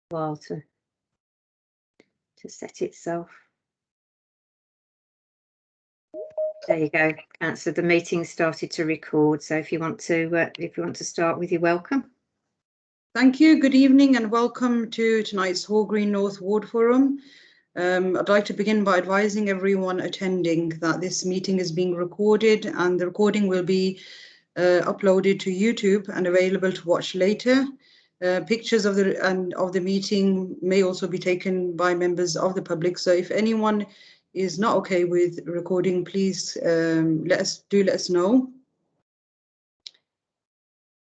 while to set itself. There you go, Councillor. The meeting started to record, so if you want to start with your welcome. Thank you. Good evening and welcome to tonight's Hall Green North Ward Forum. I'd like to begin by advising everyone attending that this meeting is being recorded and the recording will be uploaded to YouTube and available to watch later. Pictures of the meeting may also be taken by members of the public. So if anyone is not okay with recording, please let us know.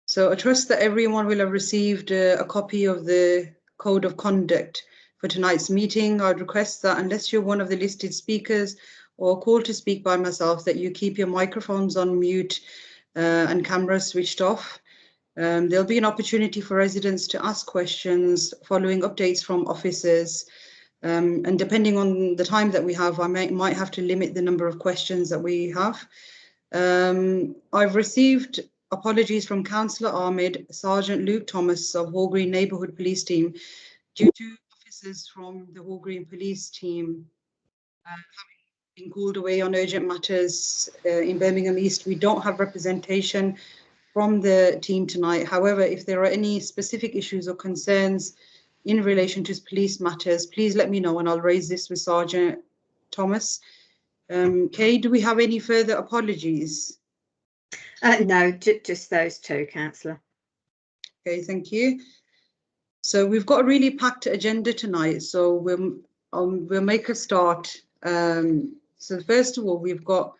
So I trust that everyone will have received a copy of the Code of Conduct for tonight's meeting. I'd request that unless you're one of the listed speakers or called to speak by myself, that you keep your microphones on mute and cameras switched off. There'll be an opportunity for residents to ask questions following updates from officers. And depending on the time that we have, I might have to limit the number of questions that we have. I've received apologies from Councillor Ahmed, Sergeant Luke Thomas of Hall Green Neighbourhood Police Team, due to officers from the Hall Green Police Team having been called away on urgent matters in Birmingham East. We don't have representation from the team tonight. However, if there are any specific issues or concerns in relation to police matters, please let me know and I'll raise this with Sergeant Thomas. Kay, do we have any further apologies? No, just those two, Councillor. Okay, thank you. So we've got a really packed agenda tonight, so we'll make a start. So first of all, we've got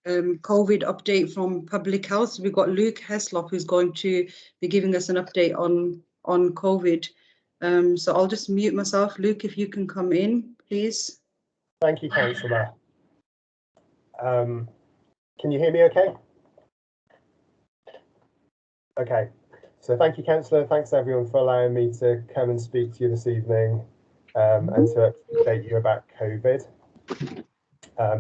COVID update from Public Health. We've got Luke Heslop, who's going to be giving us an update on COVID. So I'll just mute myself. Luke, if you can come in, please. Thank you, Councillor. Can you hear me okay? Okay, so thank you, Councillor. Thanks everyone for allowing me to come and speak to you this evening and to update you about COVID.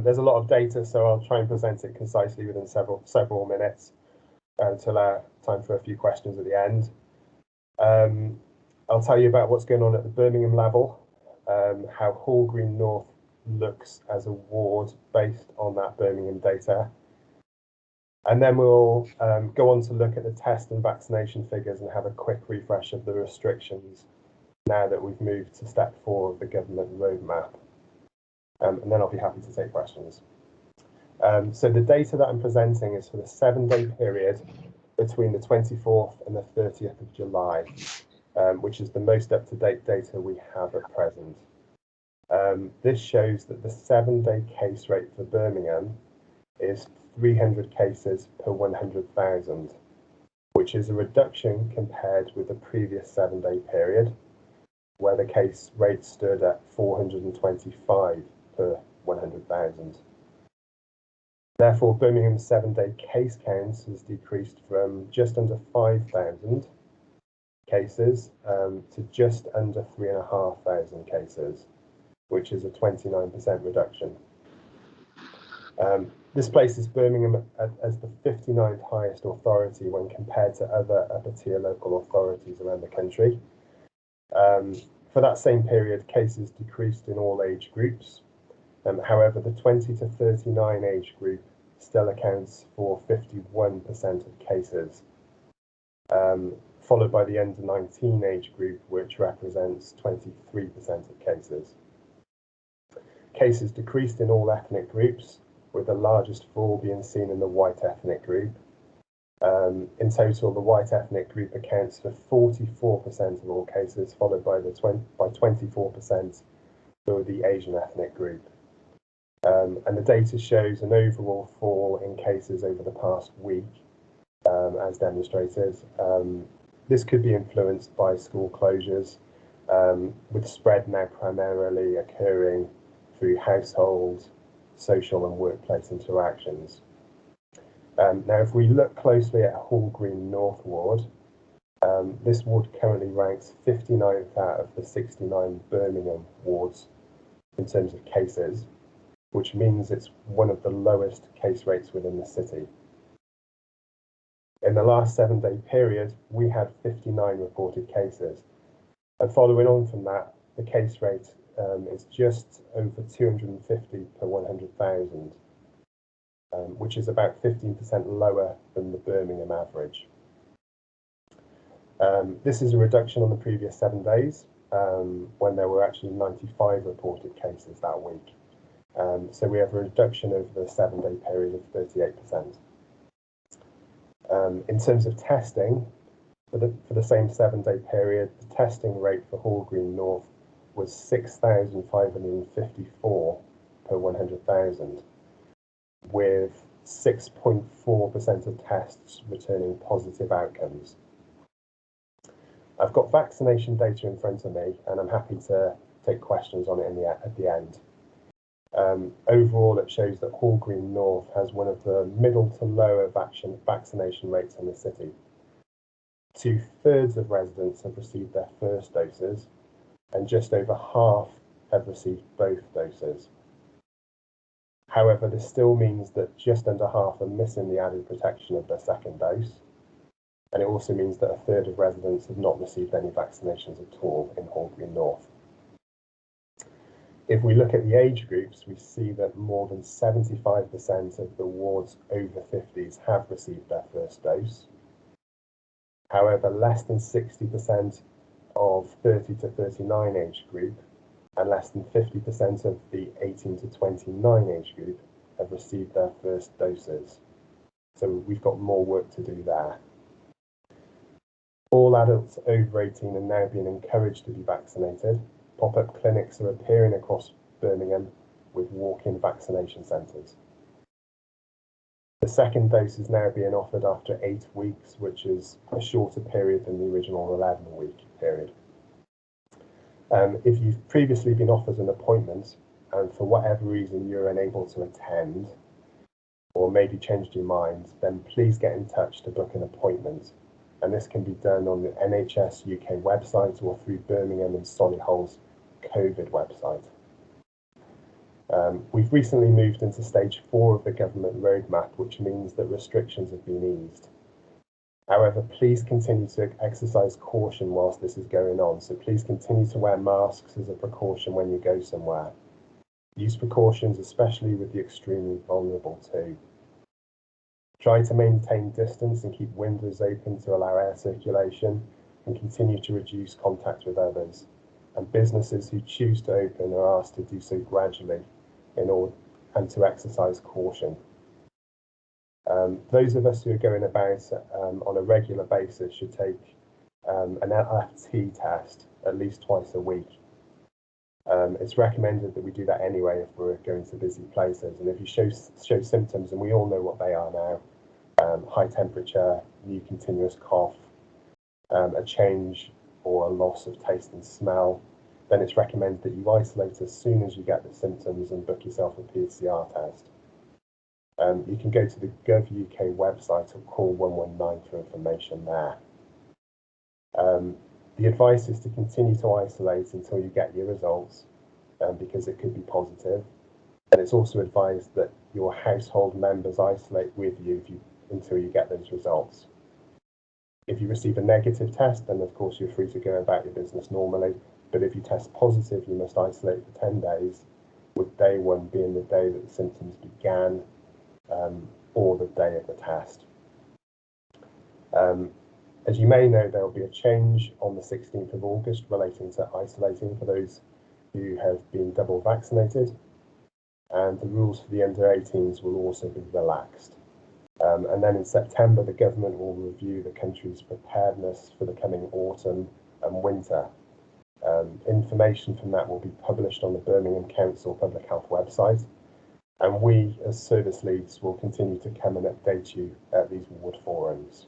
There's a lot of data, so I'll try and present it concisely within several minutes to allow time for a few questions at the end. I'll tell you about what's going on at the Birmingham level, how Hall Green North looks as a ward based on that Birmingham data. And then we'll go on to look at the test and vaccination figures and have a quick refresh of the restrictions now that we've moved to step 4 of the government roadmap. And then I'll be happy to take questions. So the data that I'm presenting is for the 7-day period between the 24th and the 30th of July, which is the most up-to-date data we have at present. This shows that the 7-day case rate for Birmingham is 300 cases per 100,000, which is a reduction compared with the previous 7-day period, where the case rate stood at 425 per 100,000. Therefore, Birmingham's 7-day case count has decreased from just under 5,000 cases to just under 3,500 cases, which is a 29% reduction. This places Birmingham as the 59th highest authority when compared to other upper-tier local authorities around the country. For that same period, cases decreased in all age groups. However, the 20 to 39 age group still accounts for 51% of cases, followed by the under 19 age group, which represents 23% of cases. Cases decreased in all ethnic groups, with the largest fall being seen in the white ethnic group. In total, the white ethnic group accounts for 44% of all cases, followed by 24% for the Asian ethnic group. And the data shows an overall fall in cases over the past week, as demonstrated. This could be influenced by school closures, with spread now primarily occurring through household, social and workplace interactions. Now, if we look closely at Hall Green North Ward, this ward currently ranks 59th out of the 69 Birmingham wards in terms of cases, which means it's one of the lowest case rates within the city. In the last 7-day period, we had 59 reported cases, And following on from that, the case rate is just over 250 per 100,000, which is about 15% lower than the Birmingham average. This is a reduction on the previous 7 days, when there were actually 95 reported cases that week. So we have a reduction over the 7-day period of 38%. In terms of testing, for the same 7-day period, the testing rate for Hall Green North was 6,554 per 100,000, with 6.4% of tests returning positive outcomes. I've got vaccination data in front of me, and I'm happy to take questions on it at the end. Overall, it shows that Hall Green North has one of the middle to lower vaccination rates in the city. 2/3 of residents have received their first doses, and just over half have received both doses. However, this still means that just under half are missing the added protection of their second dose, and it also means that 1/3 of residents have not received any vaccinations at all in Hall Green North. If we look at the age groups, we see that more than 75% of the wards over 50s have received their first dose. However, less than 60% of 30 to 39 age group and less than 50% of the 18 to 29 age group have received their first doses. So we've got more work to do there. All adults over 18 are now being encouraged to be vaccinated. Pop-up clinics are appearing across Birmingham with walk-in vaccination centres. The second dose is now being offered after 8 weeks, which is a shorter period than the original 11-week period. If you've previously been offered an appointment and for whatever reason you're unable to attend or maybe changed your mind, then please get in touch to book an appointment. And this can be done on the NHS UK website or through Birmingham and Solihull's COVID website. We've recently moved into stage 4 of the government roadmap, which means that restrictions have been eased. However, please continue to exercise caution whilst this is going on. So please continue to wear masks as a precaution when you go somewhere. Use precautions, especially with the extremely vulnerable too. Try to maintain distance and keep windows open to allow air circulation, and continue to reduce contact with others. And businesses who choose to open are asked to do so gradually and to exercise caution. Those of us who are going about on a regular basis should take an LFT test at least twice a week. It's recommended that we do that anyway if we're going to busy places, and if you show symptoms, and we all know what they are now, high temperature, new continuous cough, a change or a loss of taste and smell, then it's recommended that you isolate as soon as you get the symptoms and book yourself a PCR test. You can go to the Gov UK website or call 119 for information there. The advice is to continue to isolate until you get your results, because it could be positive. And it's also advised that your household members isolate with you until you get those results. If you receive a negative test, then of course you're free to go about your business normally. But if you test positive, you must isolate for 10 days, with day 1 being the day that the symptoms began, or the day of the test. As you may know, there will be a change on the 16th of August relating to isolating for those who have been double vaccinated, and the rules for the under 18s will also be relaxed. And then in September, the government will review the country's preparedness for the coming autumn and winter. Information from that will be published on the Birmingham Council Public Health website, and we as service leads will continue to come and update you at these ward forums.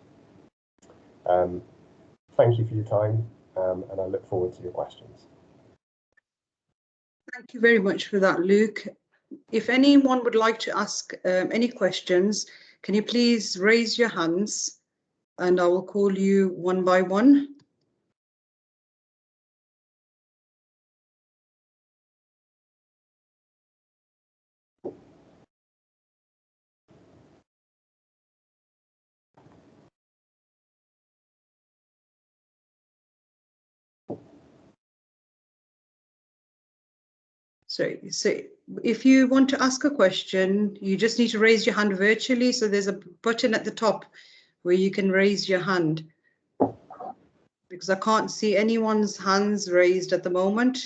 Thank you for your time, and I look forward to your questions. Thank you very much for that, Luke. If anyone would like to ask any questions, can you please raise your hands and I will call you one by one. So if you want to ask a question, you just need to raise your hand virtually. So there's a button at the top where you can raise your hand. Because I can't see anyone's hands raised at the moment.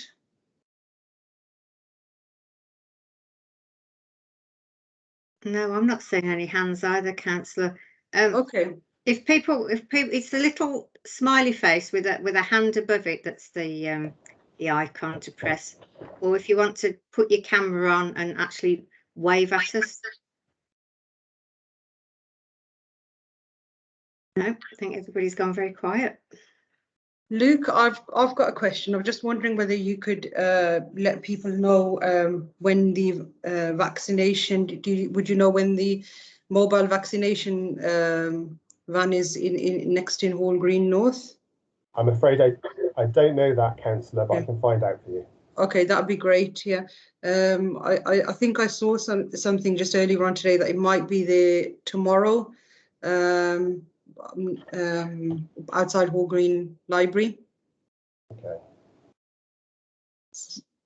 No, I'm not seeing any hands either, Councillor. Okay. If people, it's the little smiley face with a hand above it. That's the icon to press. Or if you want to put your camera on and actually wave at us. No, I think everybody's gone very quiet. Luke, I've got a question. I'm just wondering whether you could let people know when the vaccination. Would you know when the mobile vaccination van is next in Hall Green North? I'm afraid I don't know that, Councillor, but I can find out for you. Okay, that'd be great. Yeah, I think I saw something just earlier on today that it might be there tomorrow. Outside Hall Green Library. Okay.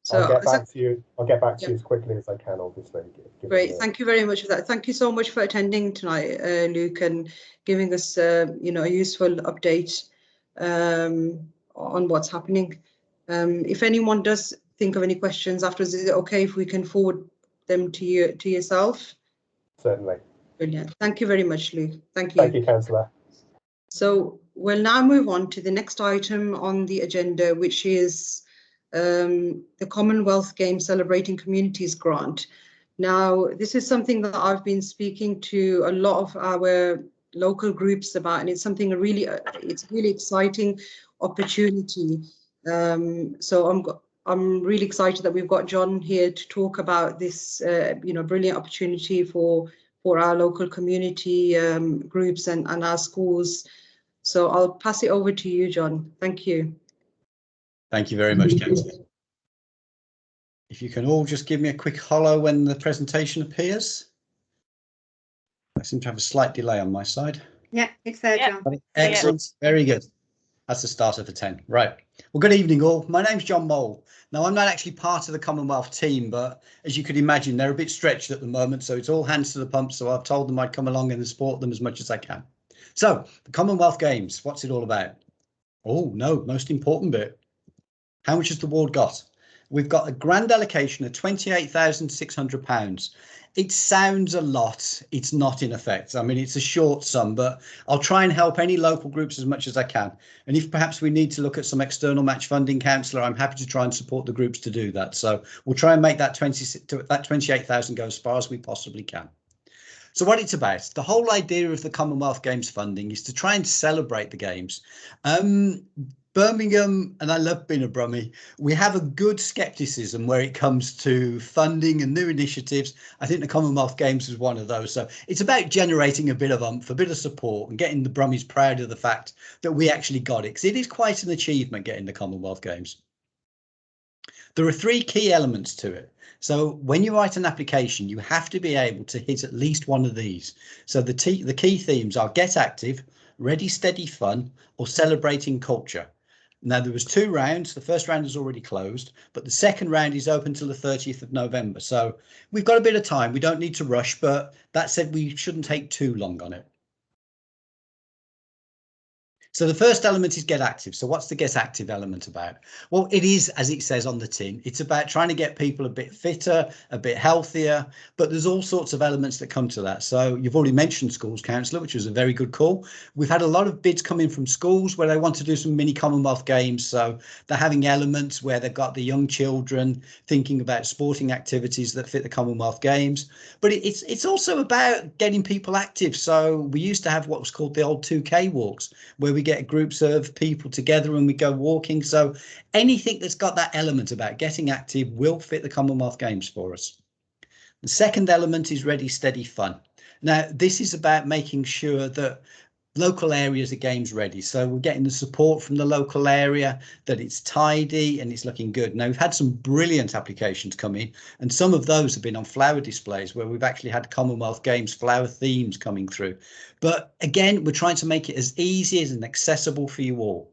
So I'll get back to you. I'll get back to you as quickly as I can, obviously. Great. Thank you very much for that. Thank you so much for attending tonight, Luke, and giving us, a useful update on what's happening. If anyone does think of any questions afterwards, is it okay if we can forward them to yourself? Certainly. Brilliant. Thank you very much, Luke. Thank you. Thank you, Councillor. So we'll now move on to the next item on the agenda, which is the Commonwealth Games Celebrating Communities Grant. Now, this is something that I've been speaking to a lot of our local groups about, and it's something it's really exciting opportunity. So I'm really excited that we've got John here to talk about this, brilliant opportunity for our local community groups and our schools. So I'll pass it over to you, John. Thank you. Thank you very much, Councillor. If you can all just give me a quick hello when the presentation appears. I seem to have a slight delay on my side. Yeah, it's there, John. Excellent. Very good. That's the starter for 10. Right. Well, good evening, all. My name's John Mole. Now, I'm not actually part of the Commonwealth team, but as you could imagine, they're a bit stretched at the moment. So it's all hands to the pump. So I've told them I'd come along and support them as much as I can. So the Commonwealth Games, what's it all about? Oh, no, most important bit. How much has the ward got? We've got a grand allocation of £28,600. It sounds a lot. It's not, in effect. I mean, it's a short sum, but I'll try and help any local groups as much as I can. And if perhaps we need to look at some external match funding, Councillor, I'm happy to try and support the groups to do that. So we'll try and make that 28,000 go as far as we possibly can. So what it's about, the whole idea of the Commonwealth Games funding is to try and celebrate the Games. Birmingham, and I love being a Brummie, we have a good scepticism where it comes to funding and new initiatives. I think the Commonwealth Games is one of those. So it's about generating a bit of a bit of support and getting the Brummies proud of the fact that we actually got it, because it is quite an achievement getting the Commonwealth Games. There are 3 key elements to it. So when you write an application, you have to be able to hit at least one of these. So the key themes are Get Active, Ready, Steady, Fun, or Celebrating Culture. Now, there was 2 rounds. The first round is already closed, but the second round is open till the 30th of November. So we've got a bit of time. We don't need to rush, but that said, we shouldn't take too long on it. So the first element is Get Active. So what's the Get Active element about? Well, it is, as it says on the tin, it's about trying to get people a bit fitter, a bit healthier, but there's all sorts of elements that come to that. So you've already mentioned schools, Councillor, which was a very good call. We've had a lot of bids come in from schools where they want to do some mini Commonwealth Games. So they're having elements where they've got the young children thinking about sporting activities that fit the Commonwealth Games. But it's also about getting people active. So we used to have what was called the old 2K walks, where we get groups of people together and we go walking. So anything that's got that element about getting active will fit the Commonwealth Games for us. The second element is Ready, Steady, Fun. Now, this is about making sure that local areas are games ready. So we're getting the support from the local area, that it's tidy and it's looking good. Now, we've had some brilliant applications come in, and some of those have been on flower displays where we've actually had Commonwealth Games flower themes coming through. But again, we're trying to make it as easy and accessible for you all.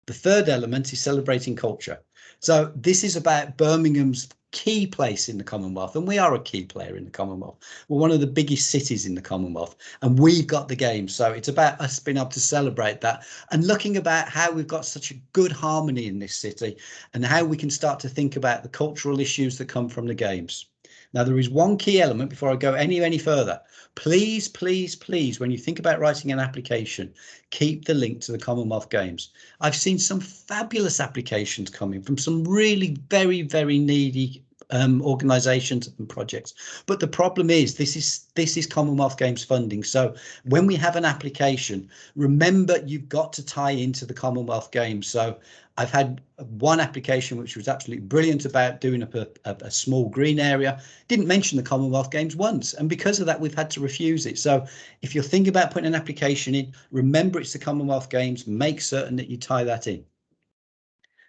The third element is Celebrating Culture. So this is about Birmingham's key place in the Commonwealth, and we are a key player in the Commonwealth. We're one of the biggest cities in the Commonwealth, and we've got the games. So it's about us being able to celebrate that and looking about how we've got such a good harmony in this city and how we can start to think about the cultural issues that come from the games. Now, there is one key element before I go any further. Please, please, please, when you think about writing an application, keep the link to the Commonwealth Games. I've seen some fabulous applications coming from some really very, very needy organisations and projects. But the problem is this is Commonwealth Games funding. So when we have an application, remember you've got to tie into the Commonwealth Games. So I've had one application which was absolutely brilliant about doing a small green area, didn't mention the Commonwealth Games once, and because of that we've had to refuse it. So if you're thinking about putting an application in, remember it's the Commonwealth Games, make certain that you tie that in.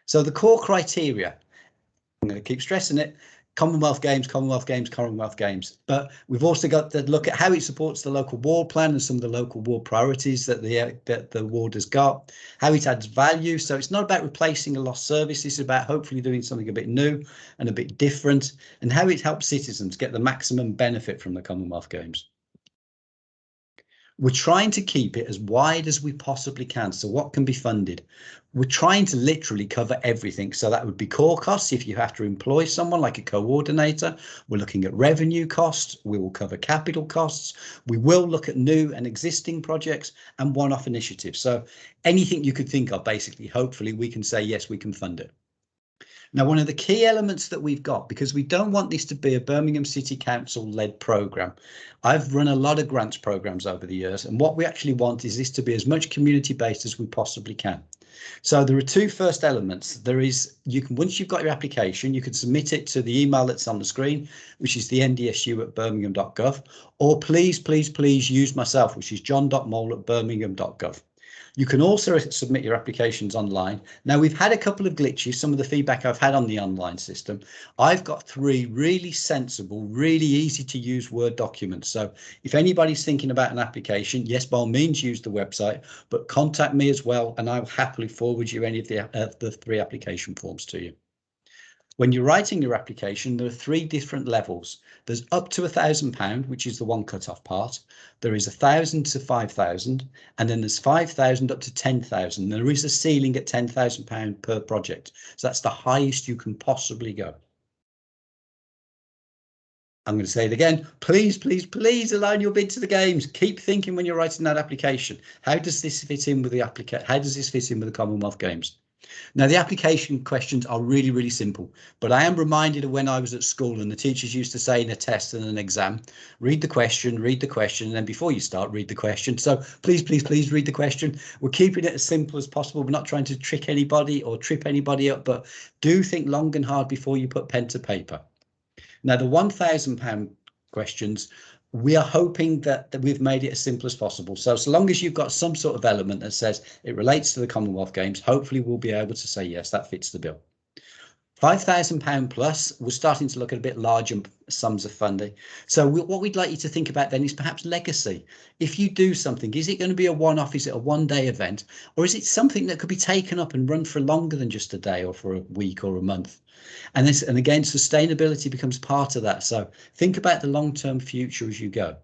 So the core criteria, I'm going to keep stressing it, Commonwealth Games, Commonwealth Games, Commonwealth Games. But we've also got to look at how it supports the local ward plan and some of the local ward priorities that the ward has got, how it adds value. So it's not about replacing a lost service. It's about hopefully doing something a bit new and a bit different, and how it helps citizens get the maximum benefit from the Commonwealth Games. We're trying to keep it as wide as we possibly can. So what can be funded? We're trying to literally cover everything. So that would be core costs if you have to employ someone like a coordinator. We're looking at revenue costs. We will cover capital costs. We will look at new and existing projects and one-off initiatives. So anything you could think of, basically, hopefully we can say, yes, we can fund it. Now, one of the key elements that we've got, because we don't want this to be a Birmingham City Council led programme. I've run a lot of grants programmes over the years, and what we actually want is this to be as much community based as we possibly can. So there are two first elements. There is, you can, once you've got your application, you can submit it to the email that's on the screen, which is the ndsu@birmingham.gov, or please use myself, which is john.mole@birmingham.gov. You can also submit your applications online. Now, we've had a couple of glitches, some of the feedback I've had on the online system. I've got 3 really sensible, really easy to use Word documents. So if anybody's thinking about an application, yes, by all means, use the website, but contact me as well, and I'll happily forward you any of the 3 application forms to you. When you're writing your application, there are 3 different levels. There's up to £1,000, which is the one cut-off part. There is 1,000 to 5,000, and then there's 5,000 up to 10,000. There is a ceiling at £10,000 per project. So that's the highest you can possibly go. I'm going to say it again. Please align your bid to the games. Keep thinking when you're writing that application. How does this fit in with the application? How does this fit in with the Commonwealth Games? Now, the application questions are really, really simple, but I am reminded of when I was at school and the teachers used to say in a test and an exam, read the question, and then before you start, read the question. So please read the question. We're keeping it as simple as possible. We're not trying to trick anybody or trip anybody up, but do think long and hard before you put pen to paper. Now, the £1,000 questions, we are hoping that we've made it as simple as possible. So long as you've got some sort of element that says it relates to the Commonwealth Games, hopefully we'll be able to say, yes, that fits the bill. £5,000 plus, we're starting to look at a bit larger sums of funding. So what we'd like you to think about then is perhaps legacy. If you do something, is it going to be a one-off? Is it a one-day event? Or is it something that could be taken up and run for longer than just a day or for a week or a month? And again, sustainability becomes part of that. So think about the long-term future as you go.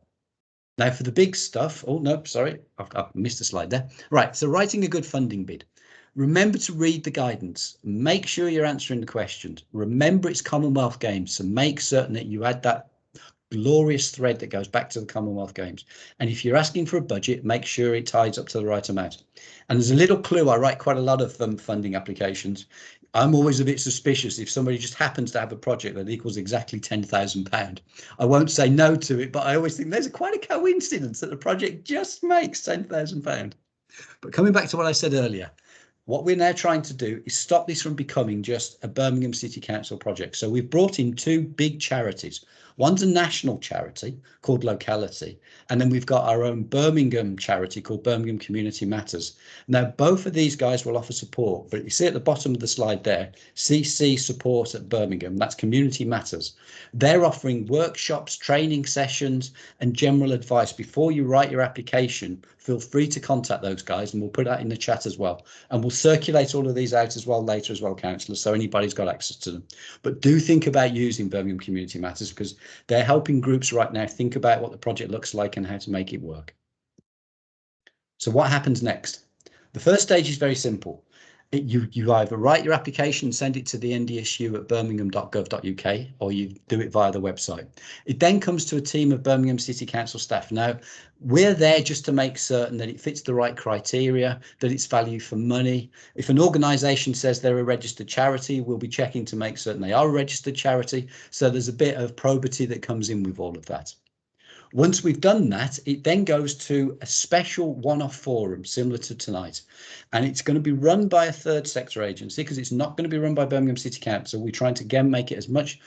Now, for the big stuff, oh, no, sorry, I've missed a slide there. Right, so writing a good funding bid. Remember to read the guidance. Make sure you're answering the questions. Remember it's Commonwealth Games, so make certain that you add that glorious thread that goes back to the Commonwealth Games. And if you're asking for a budget, make sure it ties up to the right amount. And there's a little clue. I write quite a lot of funding applications. I'm always a bit suspicious if somebody just happens to have a project that equals exactly £10,000. I won't say no to it, but I always think there's quite a coincidence that the project just makes £10,000. But coming back to what I said earlier, what we're now trying to do is stop this from becoming just a Birmingham City Council project. So we've brought in 2 big charities. One's a national charity called Locality, and then we've got our own Birmingham charity called Birmingham Community Matters. Now, both of these guys will offer support, but you see at the bottom of the slide there, CC support at Birmingham, that's Community Matters. They're offering workshops, training sessions, and general advice. Before you write your application, feel free to contact those guys, and we'll put that in the chat as well. And we'll circulate all of these out as well later as well, councillors, so anybody's got access to them. But do think about using Birmingham Community Matters, because they're helping groups right now think about what the project looks like and how to make it work. So what happens next? The first stage is very simple. You either write your application and send it to the NDSU at birmingham.gov.uk, or you do it via the website. It then comes to a team of Birmingham City Council staff. Now, we're there just to make certain that it fits the right criteria, that it's value for money. If an organisation says they're a registered charity, we'll be checking to make certain they are a registered charity. So there's a bit of probity that comes in with all of that. Once we've done that, it then goes to a special one-off forum similar to tonight, and it's going to be run by a third sector agency, because it's not going to be run by Birmingham City Council. We're trying to again make it as much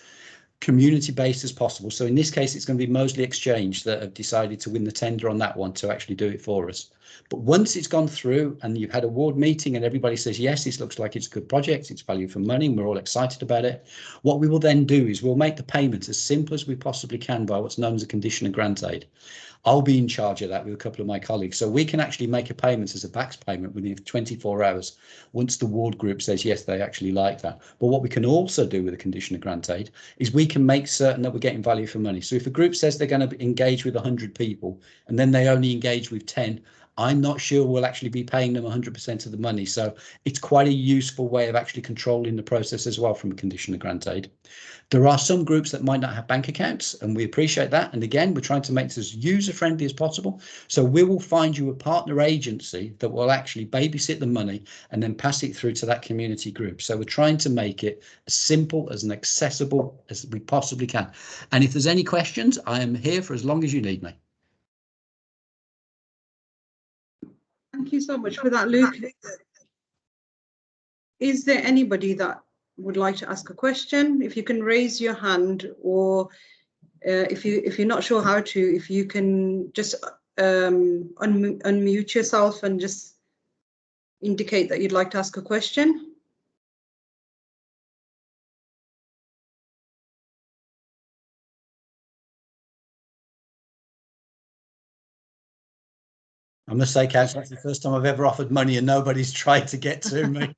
community based as possible. So in this case, it's going to be Moseley Exchange that have decided to win the tender on that one to actually do it for us. But once it's gone through and you've had a ward meeting and everybody says, yes, this looks like it's a good project, it's value for money, and we're all excited about it, what we will then do is we'll make the payment as simple as we possibly can by what's known as a condition of grant aid. I'll be in charge of that with a couple of my colleagues. So we can actually make a payment as a backs payment within 24 hours once the ward group says, yes, they actually like that. But what we can also do with a condition of grant aid is we can make certain that we're getting value for money. So if a group says they're going to engage with 100 people and then they only engage with 10, I'm not sure we'll actually be paying them 100% of the money. So it's quite a useful way of actually controlling the process as well from a condition of grant aid. There are some groups that might not have bank accounts, and we appreciate that. And again, we're trying to make this as user friendly as possible. So we will find you a partner agency that will actually babysit the money and then pass it through to that community group. So we're trying to make it as simple as and accessible as we possibly can. And if there's any questions, I am here for as long as you need me. Thank you so much for that, Luke. Is there anybody that would like to ask a question? If you can raise your hand, or if you're not sure how to, if you can just unmute yourself and just indicate that you'd like to ask a question. I must say, Councillor, that's the first time I've ever offered money and nobody's tried to get to me.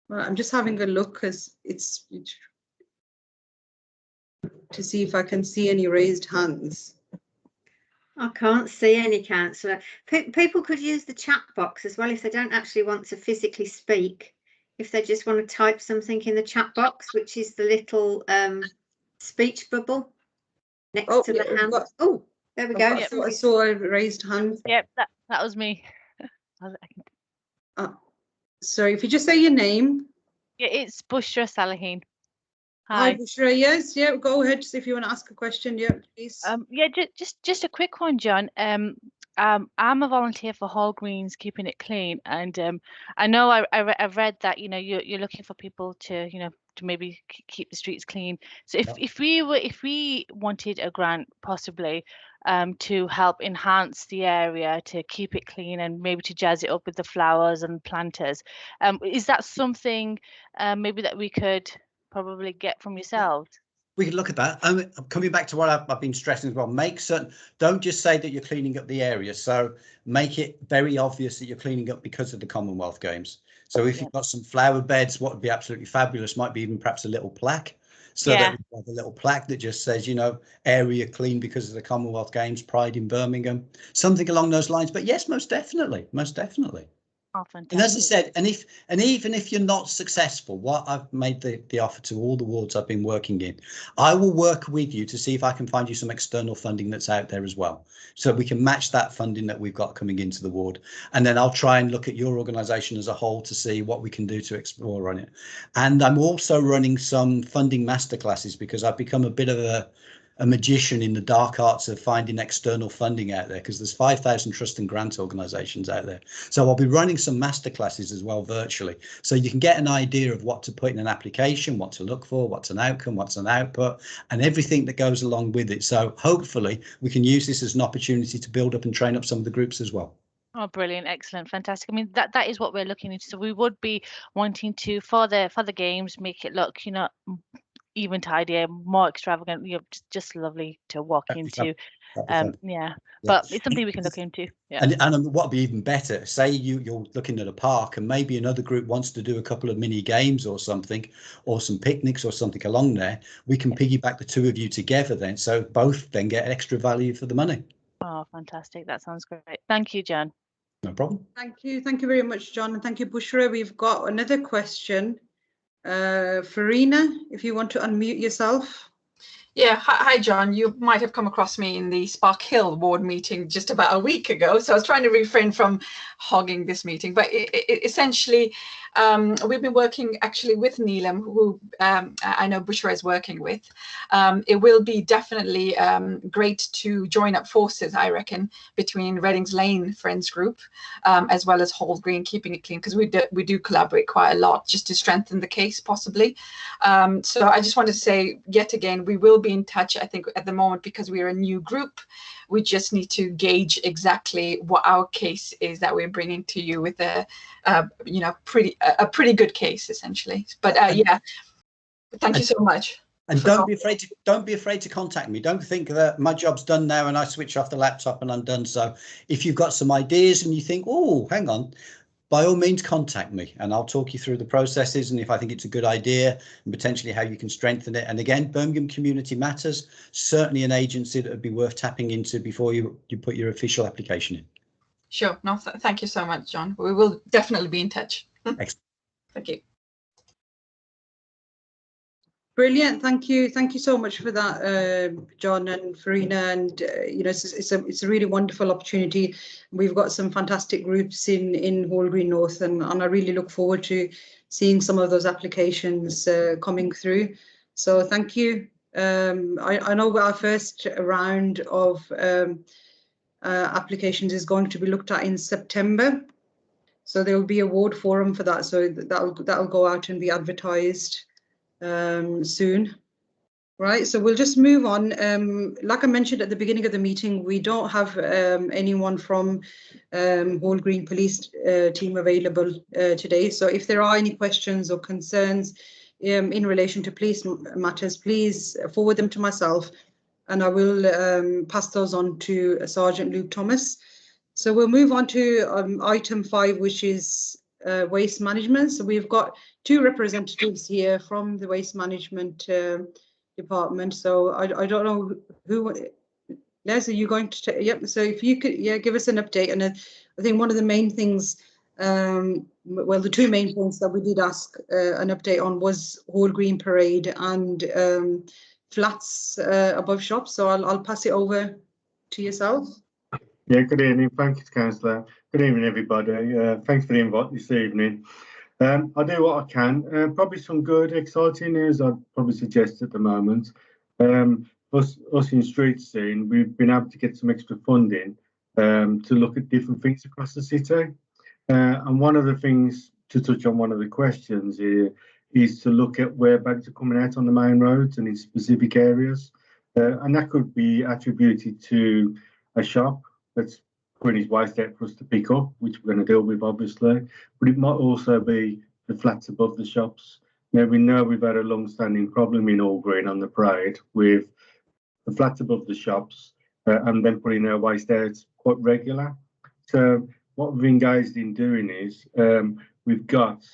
Well, I'm just having a look because it's to see if I can see any raised hands. I can't see any, councillor. People could use the chat box as well if they don't actually want to physically speak. If they just want to type something in the chat box, which is the little speech bubble next to the hand. Oh, there we go. I saw a raised hand. Yep, that was me. Sorry, if you just say your name. Yeah, it's Bushra Salahin. Hi, Bushra. Yes, yeah, go ahead if you want to ask a question. Yeah, please. Yeah, just a quick one, John. I'm a volunteer for Hall Greens, keeping it clean, and I know I've read that you're looking for people to to maybe keep the streets clean. So if we wanted a grant possibly to help enhance the area, to keep it clean and maybe to jazz it up with the flowers and planters, is that something maybe that we could probably get from yourselves? We could look at that. Coming back to what I've been stressing as well, make certain, don't just say that you're cleaning up the area. So make it very obvious that you're cleaning up because of the Commonwealth Games. So if you've got some flower beds, what would be absolutely fabulous might be even perhaps a little plaque. So that we have a little plaque that just says, area clean because of the Commonwealth Games, pride in Birmingham, something along those lines. But yes, most definitely, most definitely. Oh, fantastic. And as I said, and even if you're not successful, what I've made the offer to all the wards I've been working in, I will work with you to see if I can find you some external funding that's out there as well, so we can match that funding that we've got coming into the ward. And then I'll try and look at your organisation as a whole to see what we can do to explore on it. And I'm also running some funding masterclasses because I've become a bit of a a magician in the dark arts of finding external funding out there, because there's 5,000 trust and grant organisations out there. So I'll be running some masterclasses as well virtually, so you can get an idea of what to put in an application, what to look for, what's an outcome, what's an output, and everything that goes along with it. So hopefully we can use this as an opportunity to build up and train up some of the groups as well. Oh, brilliant, excellent, fantastic. I mean, that is what we're looking into. So we would be wanting to, for the games, make it look, you know, even tidier, more extravagant, you know, just lovely to walk into. Yeah, but it's something we can look into. Yeah. And what would be even better, say you're looking at a park and maybe another group wants to do a couple of mini games or something, or some picnics or something along there, we can piggyback the two of you together then, so both then get extra value for the money. Oh, fantastic. That sounds great. Thank you, John. No problem. Thank you very much, John, and thank you, Bushra. We've got another question. Farina, if you want to unmute yourself. Yeah, hi John. You might have come across me in the Spark Hill ward meeting just about a week ago. So I was trying to refrain from hogging this meeting. But essentially, we've been working actually with Neelam, who I know Bushra is working with. It will be definitely great to join up forces, I reckon, between Reddings Lane Friends Group, as well as Hall Green, Keeping It Clean, because we do collaborate quite a lot just to strengthen the case, possibly. So I just want to say, yet again, we will be in touch, I think, at the moment, because we are a new group. We just need to gauge exactly what our case is that we're bringing to you with a pretty good case, essentially. But yeah, thank you so much. And don't be afraid to contact me. Don't think that my job's done now and I switch off the laptop and I'm done. So if you've got some ideas and you think, oh, hang on, by all means, contact me and I'll talk you through the processes and if I think it's a good idea and potentially how you can strengthen it. And again, Birmingham Community Matters, certainly an agency that would be worth tapping into before you put your official application in. Sure. No, thank you so much, John. We will definitely be in touch. Excellent. Thank you. Brilliant. Thank you so much for that, John and Farina. And you know, it's a really wonderful opportunity. We've got some fantastic groups in Hall Green North, and I really look forward to seeing some of those applications coming through. So thank you. I know our first round of applications is going to be looked at in September. So there will be a ward forum for that. So that'll go out and be advertised soon. Right, so we'll just move on. Like I mentioned at the beginning of the meeting, we don't have anyone from Hall Green Police team available today. So if there are any questions or concerns in relation to police matters, please forward them to myself and I will pass those on to Sergeant Luke Thomas. So we'll move on to item 5, which is waste management. So we've got 2 representatives here from the waste management department. So I don't know who. Les, are you going to? Yep. So if you could, give us an update. And I think one of the main things, well, the 2 main points that we did ask an update on was Hall Green Parade and flats above shops. So I'll pass it over to yourself. Yeah, good evening. Thank you, Councillor. Good evening, everybody. Thanks for the invite this evening. I'll do what I can. Probably some good, exciting news I'd probably suggest at the moment. Us in street scene, we've been able to get some extra funding to look at different things across the city. And one of the things, to touch on one of the questions here, is to look at where bags are coming out on the main roads and in specific areas. And that could be attributed to a shop that's putting his waste out for us to pick up, which we're going to deal with, obviously. But it might also be the flats above the shops. Now, we know we've had a long-standing problem in Hall Green on the parade with the flats above the shops and then putting their waste out quite regular. So what we've engaged in doing is we've got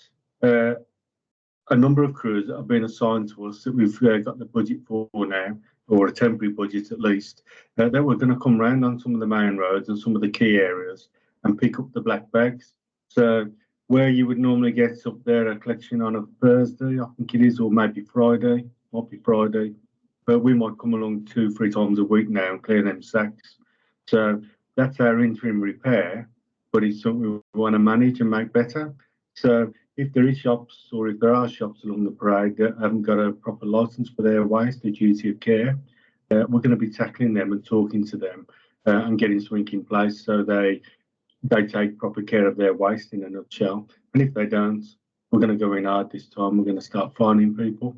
a number of crews that have been assigned to us that we've got the budget for now, or a temporary budget at least, that we're going to come round on some of the main roads and some of the key areas and pick up the black bags. So where you would normally get up there a collection on a Thursday, I think it is, or maybe Friday, might be Friday, but we might come along 2-3 times a week now and clear them sacks. So that's our interim repair, but it's something we want to manage and make better. So if there is shops, or if there are shops along the parade that haven't got a proper licence for their waste, a duty of care, we're going to be tackling them and talking to them and getting something in place so they take proper care of their waste in a nutshell. And if they don't, we're going to go in hard this time. We're going to start fining people.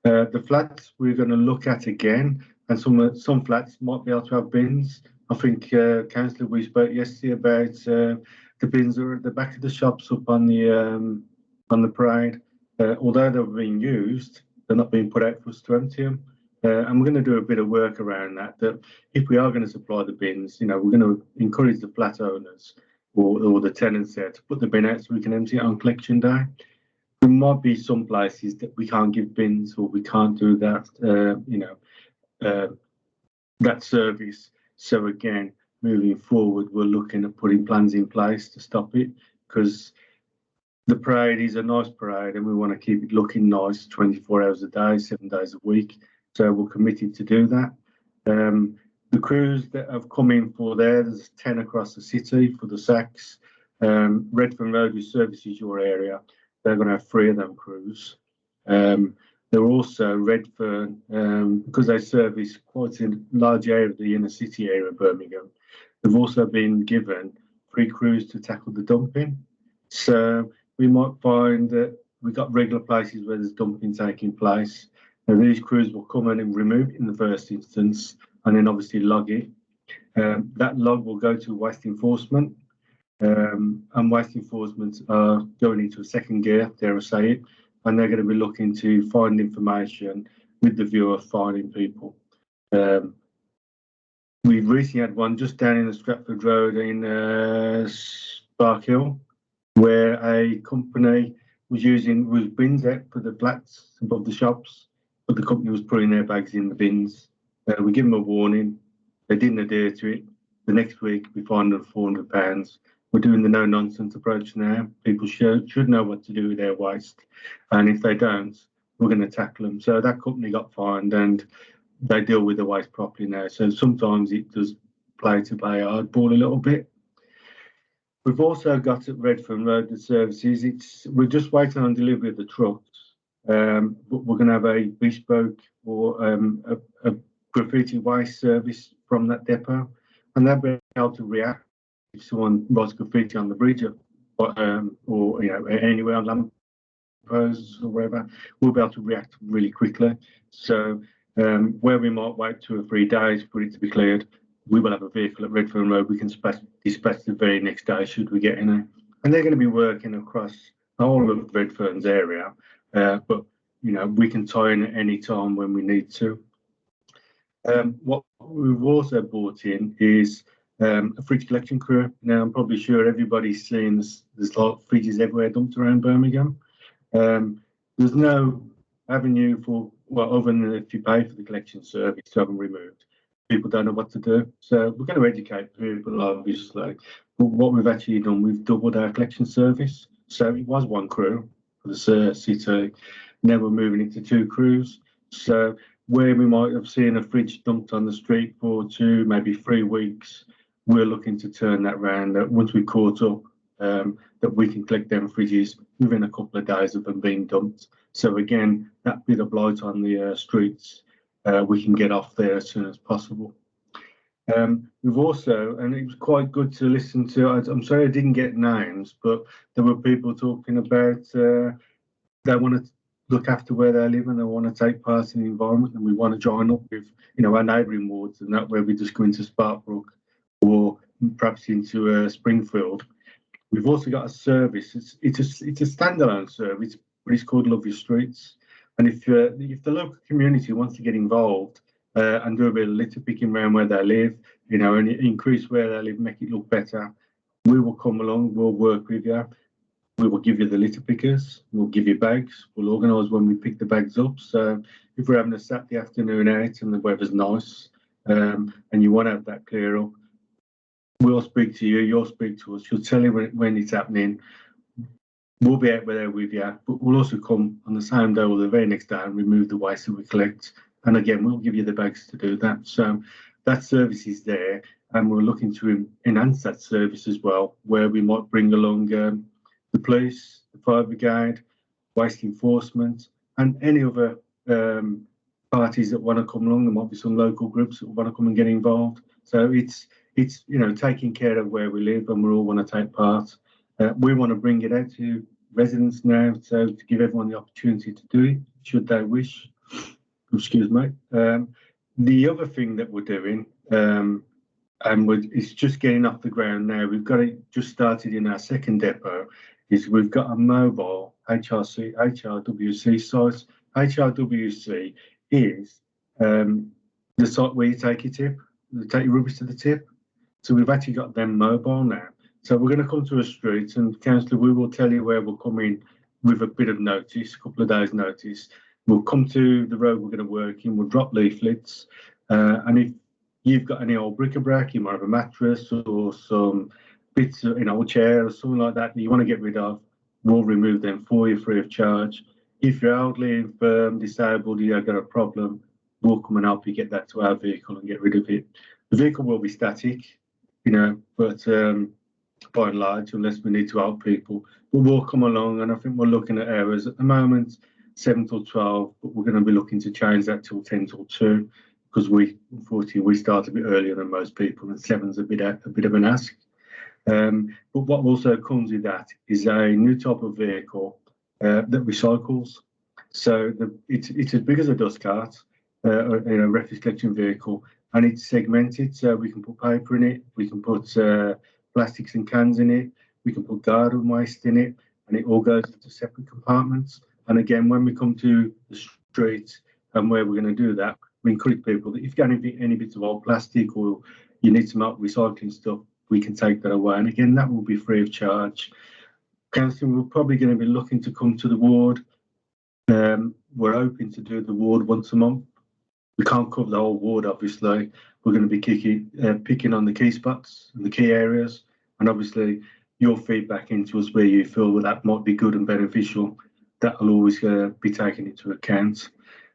The flats we're going to look at again, and some flats might be able to have bins. I think, Councillor, we spoke yesterday about the bins that are at the back of the shops up on the parade. Although they're being used, they're not being put out for us to empty them. And we're going to do a bit of work around that. That if we are going to supply the bins, we're going to encourage the flat owners or the tenants there to put the bin out so we can empty it on collection day. There might be some places that we can't give bins or we can't do that, that service. So again, moving forward, we're looking at putting plans in place to stop it, because the parade is a nice parade and we want to keep it looking nice 24 hours a day, 7 days a week. So we're committed to do that. The crews that have come in for there's 10 across the city for the sacks. Redfern Road, which services your area, they're going to have 3 of them crews. They're also Redfern, because they service quite a large area of the inner city area of Birmingham. They've also been given 3 crews to tackle the dumping. So we might find that we've got regular places where there's dumping taking place. Now, these crews will come in and remove it in the first instance, and then obviously log it. That log will go to waste enforcement, and waste enforcement are going into a second gear, dare I say it, and they're going to be looking to find information with the view of finding people. We've recently had one just down in the Stratford Road in Spark Hill, where a company was using bins out for the flats above the shops, but the company was putting their bags in the bins. We give them a warning. They didn't adhere to it. The next week, we fined them £400. We're doing the no-nonsense approach now. People should know what to do with their waste. And if they don't, we're going to tackle them. So that company got fined and they deal with the waste properly now. So sometimes it does play hardball a little bit. We've also got at Redfern Road the services. We're just waiting on delivery of the trucks. But we're going to have a bespoke or a graffiti waste service from that depot, and they'll be able to react if someone writes graffiti on the bridge or anywhere on lampposts or wherever. We'll be able to react really quickly. So where we might wait 2 or 3 days for it to be cleared, we will have a vehicle at Redfern Road we can dispatch the very next day should we get in it. And they're going to be working across the whole of Redfern's area, but we can tie in at any time when we need to. What we've also brought in is a fridge collection crew. Now, I'm probably sure everybody's seen there's like fridges everywhere dumped around Birmingham. There's no avenue for, other than if you pay for the collection service to have them removed. People don't know what to do. So we're going to educate people, obviously. But what we've actually done, we've doubled our collection service. So it was 1 crew for the city. Now we're moving into 2 crews. So where we might have seen a fridge dumped on the street for 2, maybe 3 weeks, we're looking to turn that round. That once we've caught up, that we can collect them fridges within a couple of days of them being dumped. So again, that bit of blight on the streets, we can get off there as soon as possible. We've also, and it was quite good to listen to, I'm sorry I didn't get names, but there were people talking about they want to look after where they live and they want to take part in the environment, and we want to join up with our neighbouring wards, and that way we just go into Sparkbrook or perhaps into Springfield. We've also got a service. It's a standalone service, but it's called Love Your Streets. And if the local community wants to get involved and do a bit of litter picking around where they live, and increase where they live, make it look better, we will come along. We'll work with you. We will give you the litter pickers. We'll give you bags. We'll organise when we pick the bags up. So if we're having a Saturday afternoon out and the weather's nice, and you want to have that clear up, we'll speak to you. You'll speak to us. You'll tell you when it's happening. We'll be out there with you, but we'll also come on the same day or the very next day and remove the waste that we collect. And again, we'll give you the bags to do that. So that service is there, and we're looking to enhance that service as well, where we might bring along the police, the fire brigade, waste enforcement, and any other parties that want to come along. There might be some local groups that want to come and get involved. So it's taking care of where we live, and we all want to take part. We want to bring it out to residents now, so to give everyone the opportunity to do it, should they wish. Excuse me. The other thing that we're doing, it's just getting off the ground now. We've got it just started in our second depot. Is we've got a mobile HRWC site. HRWC is the site where you take your tip, take your rubbish to the tip. So we've actually got them mobile now. So we're going to come to a street, and councillor, we will tell you where we're coming with a bit of notice, a couple of days' notice. We'll come to the road we're going to work in. We'll drop leaflets, and if you've got any old bric-a-brac, you might have a mattress or some bits of, a chair or something like that you want to get rid of, we'll remove them for you free of charge. If you're elderly, infirm, disabled, you've got a problem, we'll come and help you get that to our vehicle and get rid of it. The vehicle will be static, but by and large, unless we need to help people, but we'll come along, and I think we're looking at hours at the moment, 7 till 12, but we're going to be looking to change that till 10 till 2, because unfortunately we start a bit earlier than most people, and 7's a bit of an ask. But what also comes with that is a new type of vehicle that recycles. So it's as big as a dust cart, a refuse collection vehicle, and it's segmented. So we can put paper in it, we can put plastics and cans in it, we can put garden waste in it, and it all goes into separate compartments. And again, when we come to the street and where we're going to do that, we encourage people that if you've got any bits of old plastic or you need some recycling stuff, we can take that away. And again, that will be free of charge. Council, we're probably going to be looking to come to the ward. We're hoping to do the ward once a month. We can't cover the whole ward, obviously. We're going to be picking on the key spots and the key areas. And obviously, your feedback into us where you feel that might be good and beneficial, that will always be taken into account.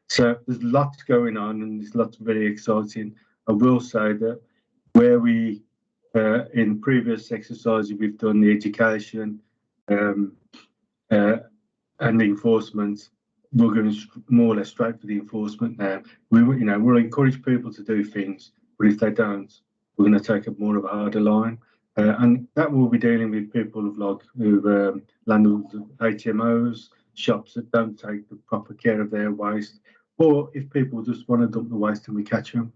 So there's lots going on, and there's lots very exciting. I will say that where we, in previous exercises, we've done the education and the enforcement. We're going more or less straight for the enforcement now. We'll encourage people to do things, but if they don't, we're going to take a more of a harder line. And that will be dealing with people who landlords, HMOs, shops that don't take the proper care of their waste, or if people just want to dump the waste and we catch them.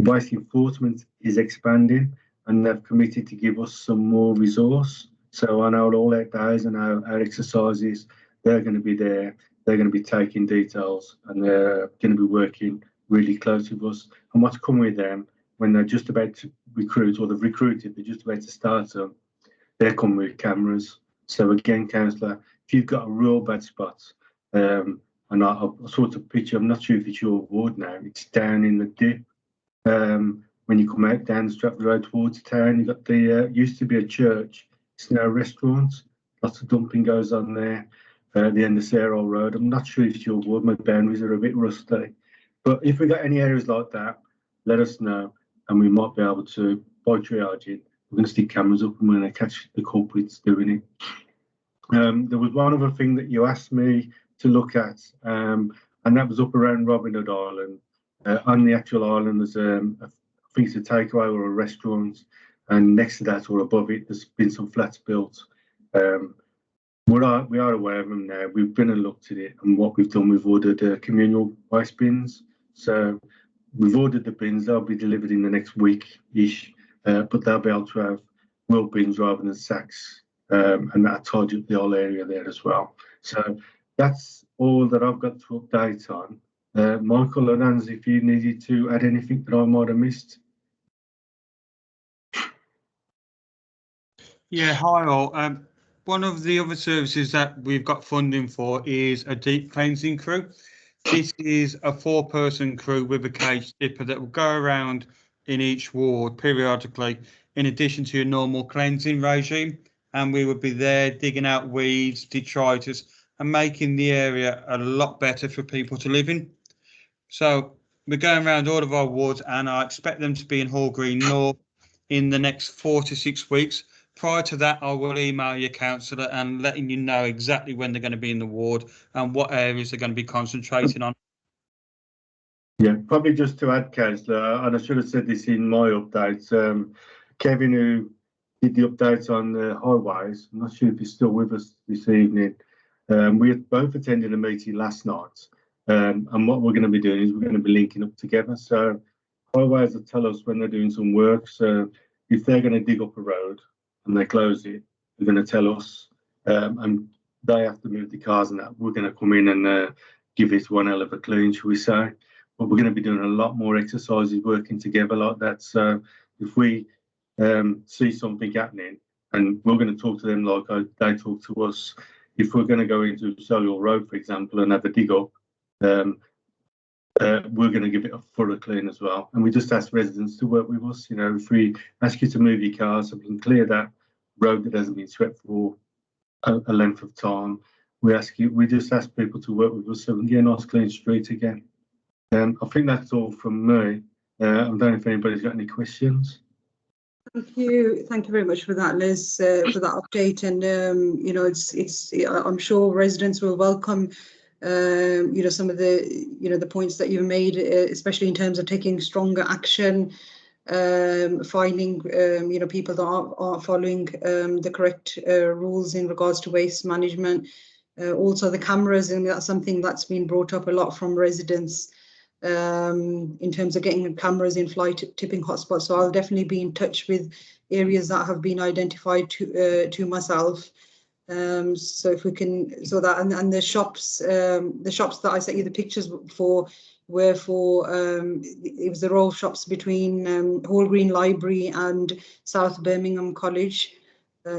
Waste enforcement is expanding, and they've committed to give us some more resource. So on all our days and our exercises, they're going to be there. They're going to be taking details, and they're going to be working really close with us. And what's coming with them, when they're just about to recruit, or they've recruited, they're just about to start them, they're coming with cameras. So again, councillor, if you've got a real bad spot, and I sort of picture, I'm not sure if it's your ward now, it's down in the dip. When you come out down the Stratford Road towards town, you've got the, used to be a church, it's now a restaurant, lots of dumping goes on there. The end of Sarah Road. I'm not sure if it's your ward, my boundaries are a bit rusty. But if we got any areas like that, let us know, and we might be able to, by triaging, we're going to stick cameras up and we're going to catch the culprits doing it. There was one other thing that you asked me to look at, and that was up around Robin Hood Island. On the actual island, there's I think it's a takeaway or a restaurant, and next to that or above it, there's been some flats built. We are aware of them now. We've been and looked at it, and what we've done, we've ordered communal waste bins. So we've ordered the bins. They'll be delivered in the next week-ish, but they'll be able to have wheel bins rather than sacks, and that'll charge up the whole area there as well. So that's all that I've got to update on. Michael and Hans, if you needed to add anything that I might have missed. Yeah, hi all. One of the other services that we've got funding for is a deep cleansing crew. This is a 4-person crew with a cage dipper that will go around in each ward periodically, in addition to your normal cleansing regime. And we would be there digging out weeds, detritus, and making the area a lot better for people to live in. So we're going around all of our wards, and I expect them to be in Hall Green North in the next 4 to 6 weeks. Prior to that, I will email your councillor and letting you know exactly when they're going to be in the ward and what areas they're going to be concentrating on. Yeah, probably just to add, Councillor, and I should have said this in my updates. Kevin, who did the updates on the highways, I'm not sure if he's still with us this evening. We both attended a meeting last night, and what we're going to be doing is we're going to be linking up together. So highways will tell us when they're doing some work. So if they're going to dig up a road and they close it, they're going to tell us, and they have to move the cars and that. We're going to come in and give it one hell of a clean, shall we say. But we're going to be doing a lot more exercises working together like that. So if we see something happening, and we're going to talk to them like they talk to us. If we're going to go into Solihull Road, for example, and have a dig up, we're going to give it a thorough clean as well. And we just ask residents to work with us. You know, if we ask you to move your cars so we can clear that road that hasn't been swept for a length of time, we just ask people to work with us so we can get a nice clean street again. I think that's all from me. I don't know if anybody's got any questions. Thank you very much for that, Liz, for that update. And you know, I'm sure residents will welcome you know, some of the the points that you've made, especially in terms of taking stronger action, finding you know, people that aren't following the correct rules in regards to waste management. Also the cameras, and that's something that's been brought up a lot from residents. In terms of getting cameras in flight tipping hotspots. So I'll definitely be in touch with areas that have been identified to myself. So if we can, so that, and the shops that I sent you the pictures for were for, it was the row of shops between Hall Green Library and South Birmingham College.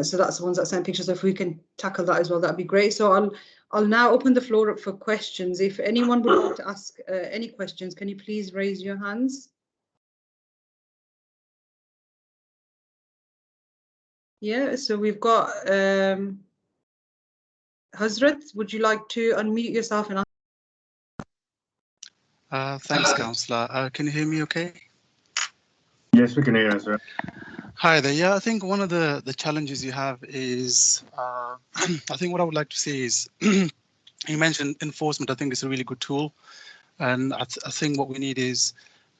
So that's the ones that sent pictures. So if we can tackle that as well, that'd be great. So I'll now open the floor up for questions. If anyone would like to ask any questions, can you please raise your hands? Yeah, so we've got Hazrat, would you like to unmute yourself and ask? Thanks, Councillor. Can you hear me okay? Yes, we can hear you, sir. Hi there. Yeah, I think one of the challenges you have is, I think what I would like to see is, you mentioned enforcement. I think it's a really good tool. And I think what we need is,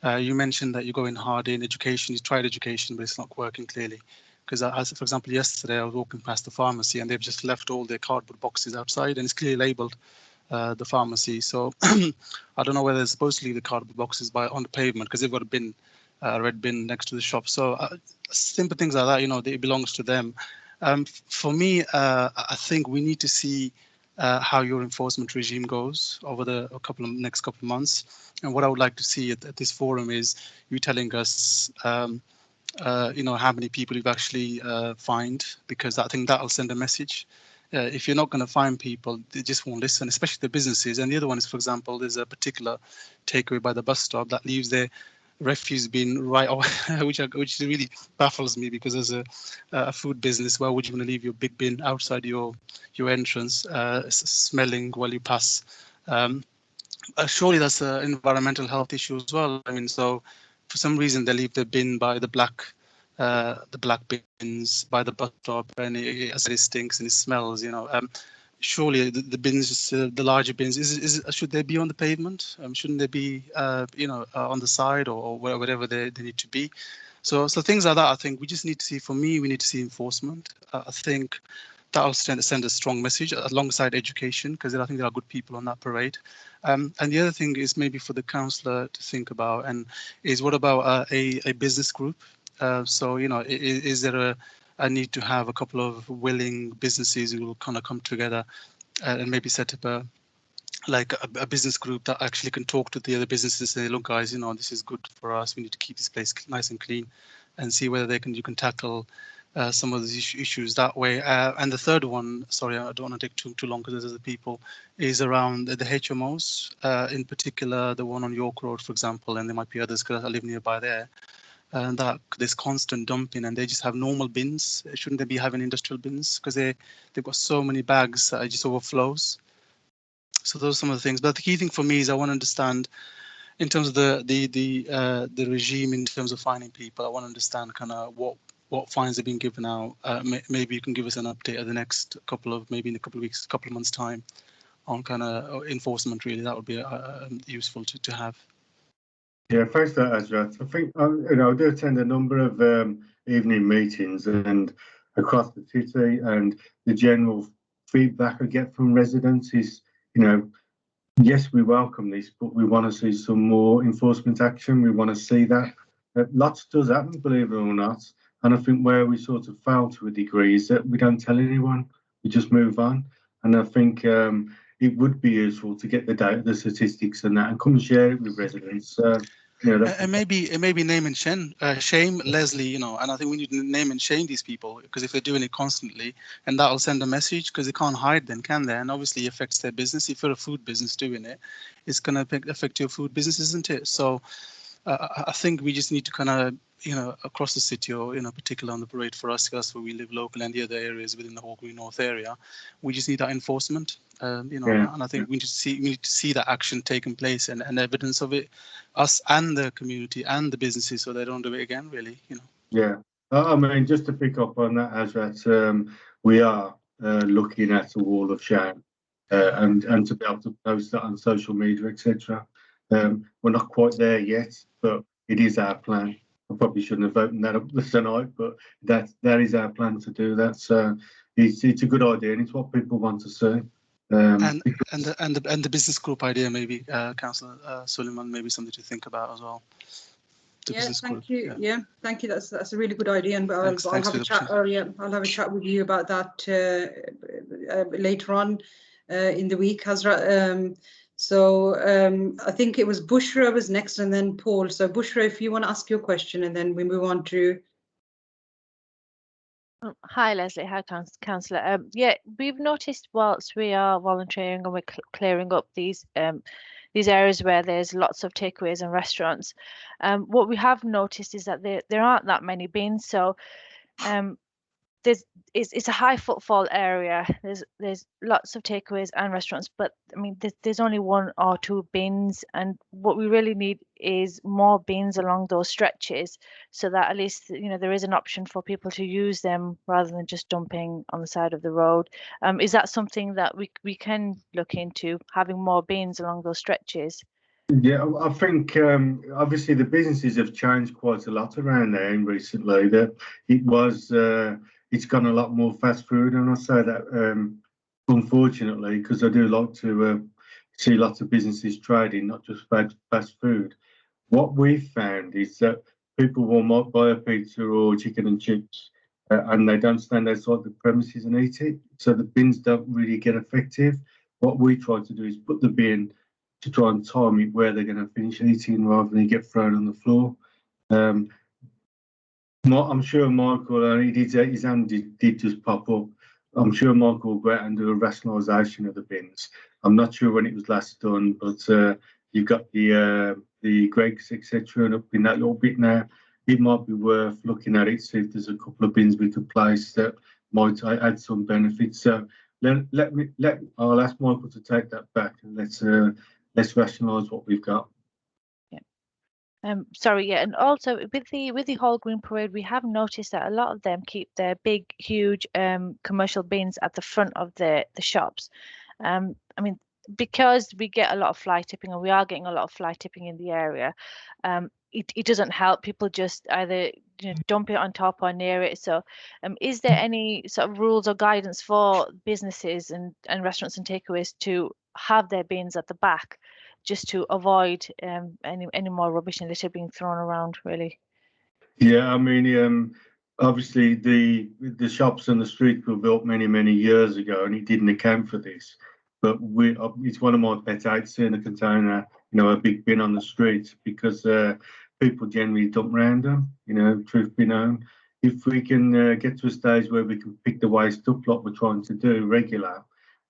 you mentioned that you're going hard in education. You tried education, but it's not working clearly. Because for example, yesterday I was walking past the pharmacy and they've just left all their cardboard boxes outside and it's clearly labelled the pharmacy. So I don't know whether they're supposed to leave the cardboard boxes on the pavement because they've got a bin, red bin next to the shop. So simple things like that, you know, it belongs to them. For me, I think we need to see how your enforcement regime goes over the next couple of months. And what I would like to see at this forum is you telling us, you know, how many people you've actually fined, because I think that'll send a message. If you're not going to find people, they just won't listen, especially the businesses. And the other one is, for example, there's a particular takeaway by the bus stop that leaves their refuse bin right away, which really baffles me, because as a food business, why would you want to leave your big bin outside your entrance, smelling while you pass? Surely that's an environmental health issue as well. I mean, so for some reason they leave the bin by the black bins by the bus stop, and it stinks and it smells, you know. Surely the bins, the larger bins, should they be on the pavement? Shouldn't they be, you know, on the side or wherever they need to be? So things like that, I think we just need to see. For me, we need to see enforcement. I think that'll send a strong message alongside education, because I think there are good people on that parade. And the other thing is maybe for the councillor to think about, and is what about a business group? So, you know, is there a need to have a couple of willing businesses who will kind of come together and maybe set up a business group that actually can talk to the other businesses and say, look, guys, you know, this is good for us. We need to keep this place nice and clean, and see whether you can tackle some of these issues that way. And the third one, sorry, I don't want to take too long because there's other people, is around the HMOs, in particular the one on York Road, for example, and there might be others because I live nearby there. And that there's constant dumping, and they just have normal bins. Shouldn't they be having industrial bins? Because they've got so many bags that it just overflows. So those are some of the things. But the key thing for me is I want to understand, in terms of the regime, in terms of finding people, I want to understand kind of what fines have been given out. Maybe you can give us an update of the next maybe in a couple of weeks, couple of months' time, on kind of enforcement. Really, that would be useful to have. Yeah, thanks for that, Azrat. I think I do attend a number of evening meetings and across the city, and the general feedback I get from residents is, yes, we welcome this, but we want to see some more enforcement action. We want to see that. Lots does happen, believe it or not. And I think where we sort of fail to a degree is that we don't tell anyone. We just move on. And I think it would be useful to get the data, the statistics and that, and come and share it with residents. And maybe name and shame Leslie, and I think we need to name and shame these people, because if they're doing it constantly, and that'll send a message, because they can't hide then, can they? And obviously it affects their business. If you're a food business doing it, it's going to affect your food business, isn't it? So I think we just need to kind of, across the city, or particularly on the parade for us where we live local, and the other areas within the Hall Green North area, we just need that enforcement. And I think we need to see that action taking place and evidence of it, us and the community and the businesses, so they don't do it again, really. Yeah, I mean, just to pick up on that, Azrat, we are looking at a wall of shame, and to be able to post that on social media, etc. We're not quite there yet, but it is our plan. I probably shouldn't have opened that up tonight, but that is our plan to do that. So it's a good idea, and it's what people want to see. And the business group idea, maybe, Councillor Suleman, maybe something to think about as well. Thank you. Yeah, thank you. That's a really good idea, and I'll have a chat. I'll have a chat with you about that later on in the week, Hazra. I think it was Bushra was next, and then Paul. So Bushra, if you want to ask your question, and then we move on to. Hi, Leslie. Hi, Councillor. Yeah, we've noticed whilst we are volunteering and we're clearing up these areas where there's lots of takeaways and restaurants, what we have noticed is that there aren't that many bins. So it's a high footfall area. There's lots of takeaways and restaurants, but I mean there's only 1 or 2 bins, and what we really need is more bins along those stretches, so that at least there is an option for people to use them rather than just dumping on the side of the road. Is that something that we can look into, having more bins along those stretches? Yeah, I think obviously the businesses have changed quite a lot around there recently. That it's gone a lot more fast food, and I say that unfortunately, because I do like to see lots of businesses trading, not just fast food. What we've found is that people will buy a pizza or chicken and chips, and they don't stand outside the premises and eat it, so the bins don't really get effective. What we try to do is put the bin to try and time it where they're going to finish eating rather than get thrown on the floor. I'm sure Michael, his hand did just pop up. I'm sure Michael will go out and do a rationalisation of the bins. I'm not sure when it was last done, but you've got the Greggs, etc., and up in that little bit now. It might be worth looking at it, see if there's a couple of bins we could place that might add some benefits. So I'll ask Michael to take that back, and let's rationalise what we've got. Sorry, yeah, and also with the Hall Green Parade, we have noticed that a lot of them keep their big, huge commercial bins at the front of the shops. I mean, because we get a lot of fly tipping, and we are getting a lot of fly tipping in the area, it doesn't help. People just either dump it on top or near it. So is there any sort of rules or guidance for businesses and restaurants and takeaways to have their bins at the back, just to avoid any more rubbish and litter being thrown around, really? Yeah, I mean, obviously the shops and the streets were built many years ago, and it didn't account for this. But it's one of my pet hates, seeing a container, a big bin on the street, because people generally dump around them. Truth be known, if we can get to a stage where we can pick the waste up like we're trying to do regular,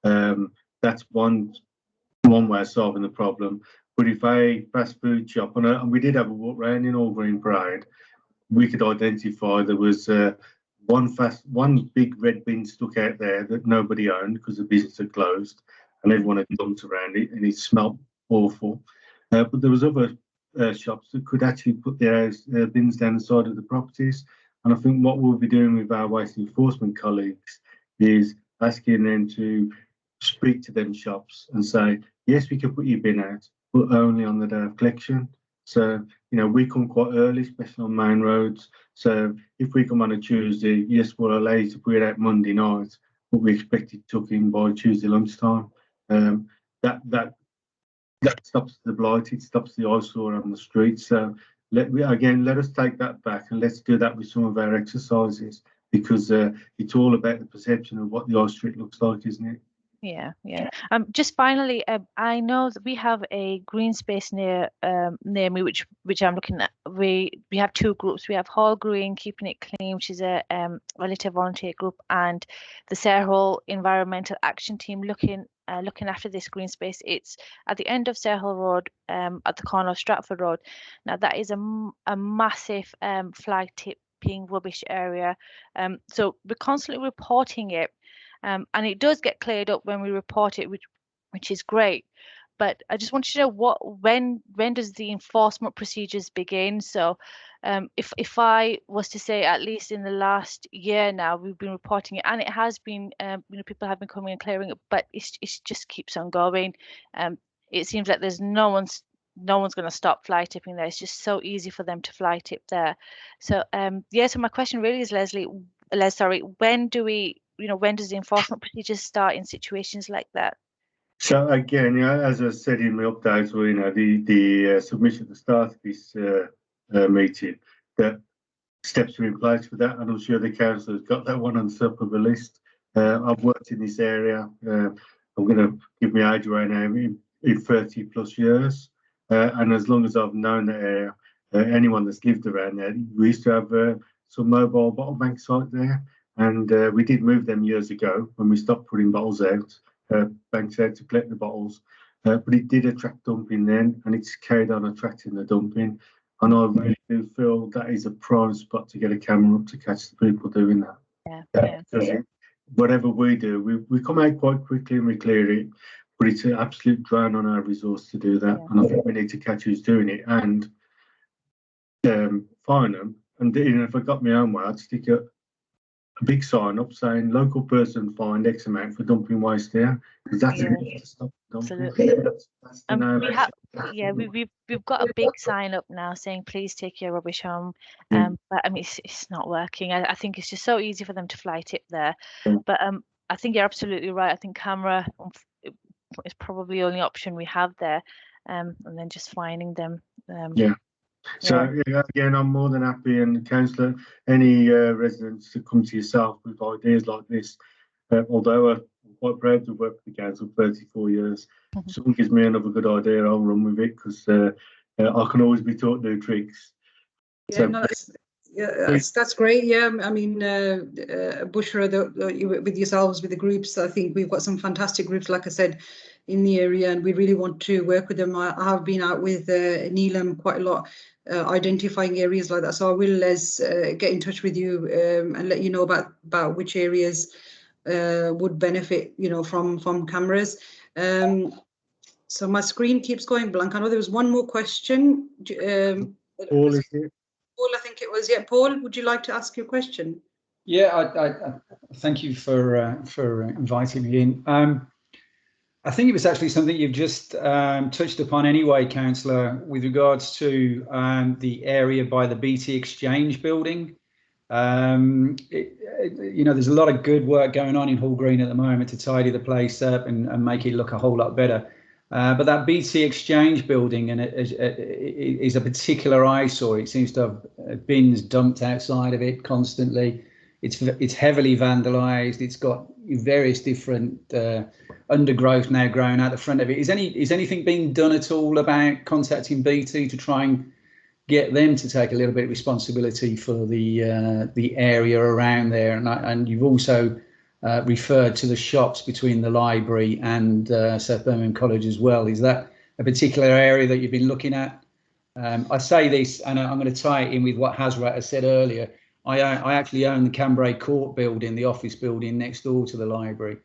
that's one way of solving the problem. But if a fast food shop, and we did have a walk round in Hall Green Parade, we could identify there was one big red bin stuck out there that nobody owned because the business had closed, and everyone had dumped around it, and it smelled awful. But there was other shops that could actually put their bins down the side of the properties. And I think what we'll be doing with our waste enforcement colleagues is asking them to speak to them shops and say, yes, we can put your bin out, but only on the day of collection. So, you know, we come quite early, especially on main roads. So if we come on a Tuesday, yes, we'll allow you to put it out Monday night, but we expect it took in by Tuesday lunchtime. That stops the blight, it stops the eyesore on the street. So let us take that back, and let's do that with some of our exercises, because it's all about the perception of what the high street looks like, isn't it? Yeah. Just finally, I know that we have a green space near me, which I'm looking at. We have two groups. We have Hall Green, Keeping It Clean, which is a relative volunteer group, and the Sarah Hall Environmental Action Team looking after this green space. It's at the end of Sarah Hall Road, at the corner of Stratford Road. Now that is a massive flag tipping rubbish area. So we're constantly reporting it. And it does get cleared up when we report it, which is great. But I just wanted to know when does the enforcement procedures begin? So if I was to say, at least in the last year now, we've been reporting it, and it has been, people have been coming and clearing it, but it just keeps on going. It seems like there's no one's going to stop fly tipping there. It's just so easy for them to fly tip there. So so my question really is, when does the enforcement procedures start in situations like that? So again, as I said in my updates, the submission at the start of this meeting, that steps are in place for that, and I'm sure the council has got that one on top of the list. I've worked in this area. I'm going to give my age right now in 30 plus years, and as long as I've known the area, anyone that's lived around there, we used to have some mobile bottle bank site there. And we did move them years ago when we stopped putting bottles out, banks out to collect the bottles. But it did attract dumping then, and it's carried on attracting the dumping. And I really do feel that is a prime spot to get a camera up to catch the people doing that. Yeah. Whatever we do, we come out quite quickly and we clear it, but it's an absolute drain on our resource to do that. Yeah. And I think we need to catch who's doing it and fine them. And if I got my own way, I'd stick a big sign up saying local person fined X amount for dumping waste here, because that's enough to stop dumping. Absolutely. We've got a big sign up now saying please take your rubbish home, but I mean it's not working. I think it's just so easy for them to fly tip there. But I think you're absolutely right. I think camera is probably the only option we have there, and then just finding them. So again, I'm more than happy, and councillor, any residents to come to yourself with ideas like this. Although I'm quite proud to work with the council for 34 years, if someone gives me another good idea, I'll run with it, because I can always be taught new tricks. That's great. Yeah, I mean, Bushra, with yourselves, with the groups, I think we've got some fantastic groups, like I said, in the area, and we really want to work with them. I have been out with Neelam quite a lot, identifying areas like that. So I will, get in touch with you and let you know about which areas would benefit, from cameras. So my screen keeps going blank. I know there was one more question. Paul, is it? Paul, I think it was. Yeah, Paul, would you like to ask your question? Yeah, I thank you for inviting me in. I think it was actually something you've just touched upon anyway, Councillor, with regards to the area by the BT Exchange building. There's a lot of good work going on in Hall Green at the moment to tidy the place up and make it look a whole lot better. But that BT Exchange building is a particular eyesore. It seems to have bins dumped outside of it constantly. It's heavily vandalised. It's got various different undergrowth now growing out the front of it. Is anything being done at all about contacting BT to try and get them to take a little bit of responsibility for the area around there? And you've also referred to the shops between the library and South Birmingham College as well. Is that a particular area that you've been looking at? I say this, and I'm going to tie it in with what Hazrat has said earlier. I actually own the Cambrai Court building, the office building next door to the library.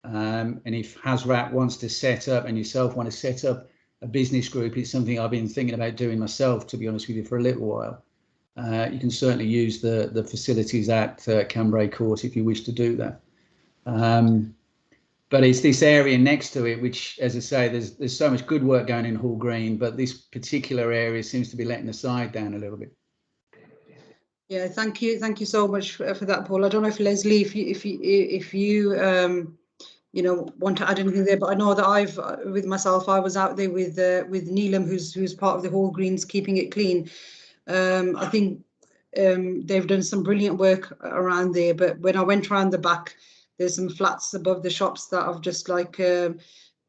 And if Hazrat wants to set up, and yourself want to set up a business group, it's something I've been thinking about doing myself, to be honest with you, for a little while. You can certainly use the facilities at Cambrai Court if you wish to do that. but it's this area next to it, which, as I say, there's so much good work going in Hall Green, but this particular area seems to be letting the side down a little bit. Yeah, thank you so much for that, Paul. I don't know if Leslie, if you want to add anything there, but I know that I was out there with Neelam, who's part of the Hall Greens Keeping It Clean. I think they've done some brilliant work around there, but when I went around the back, there's some flats above the shops that I've just like, and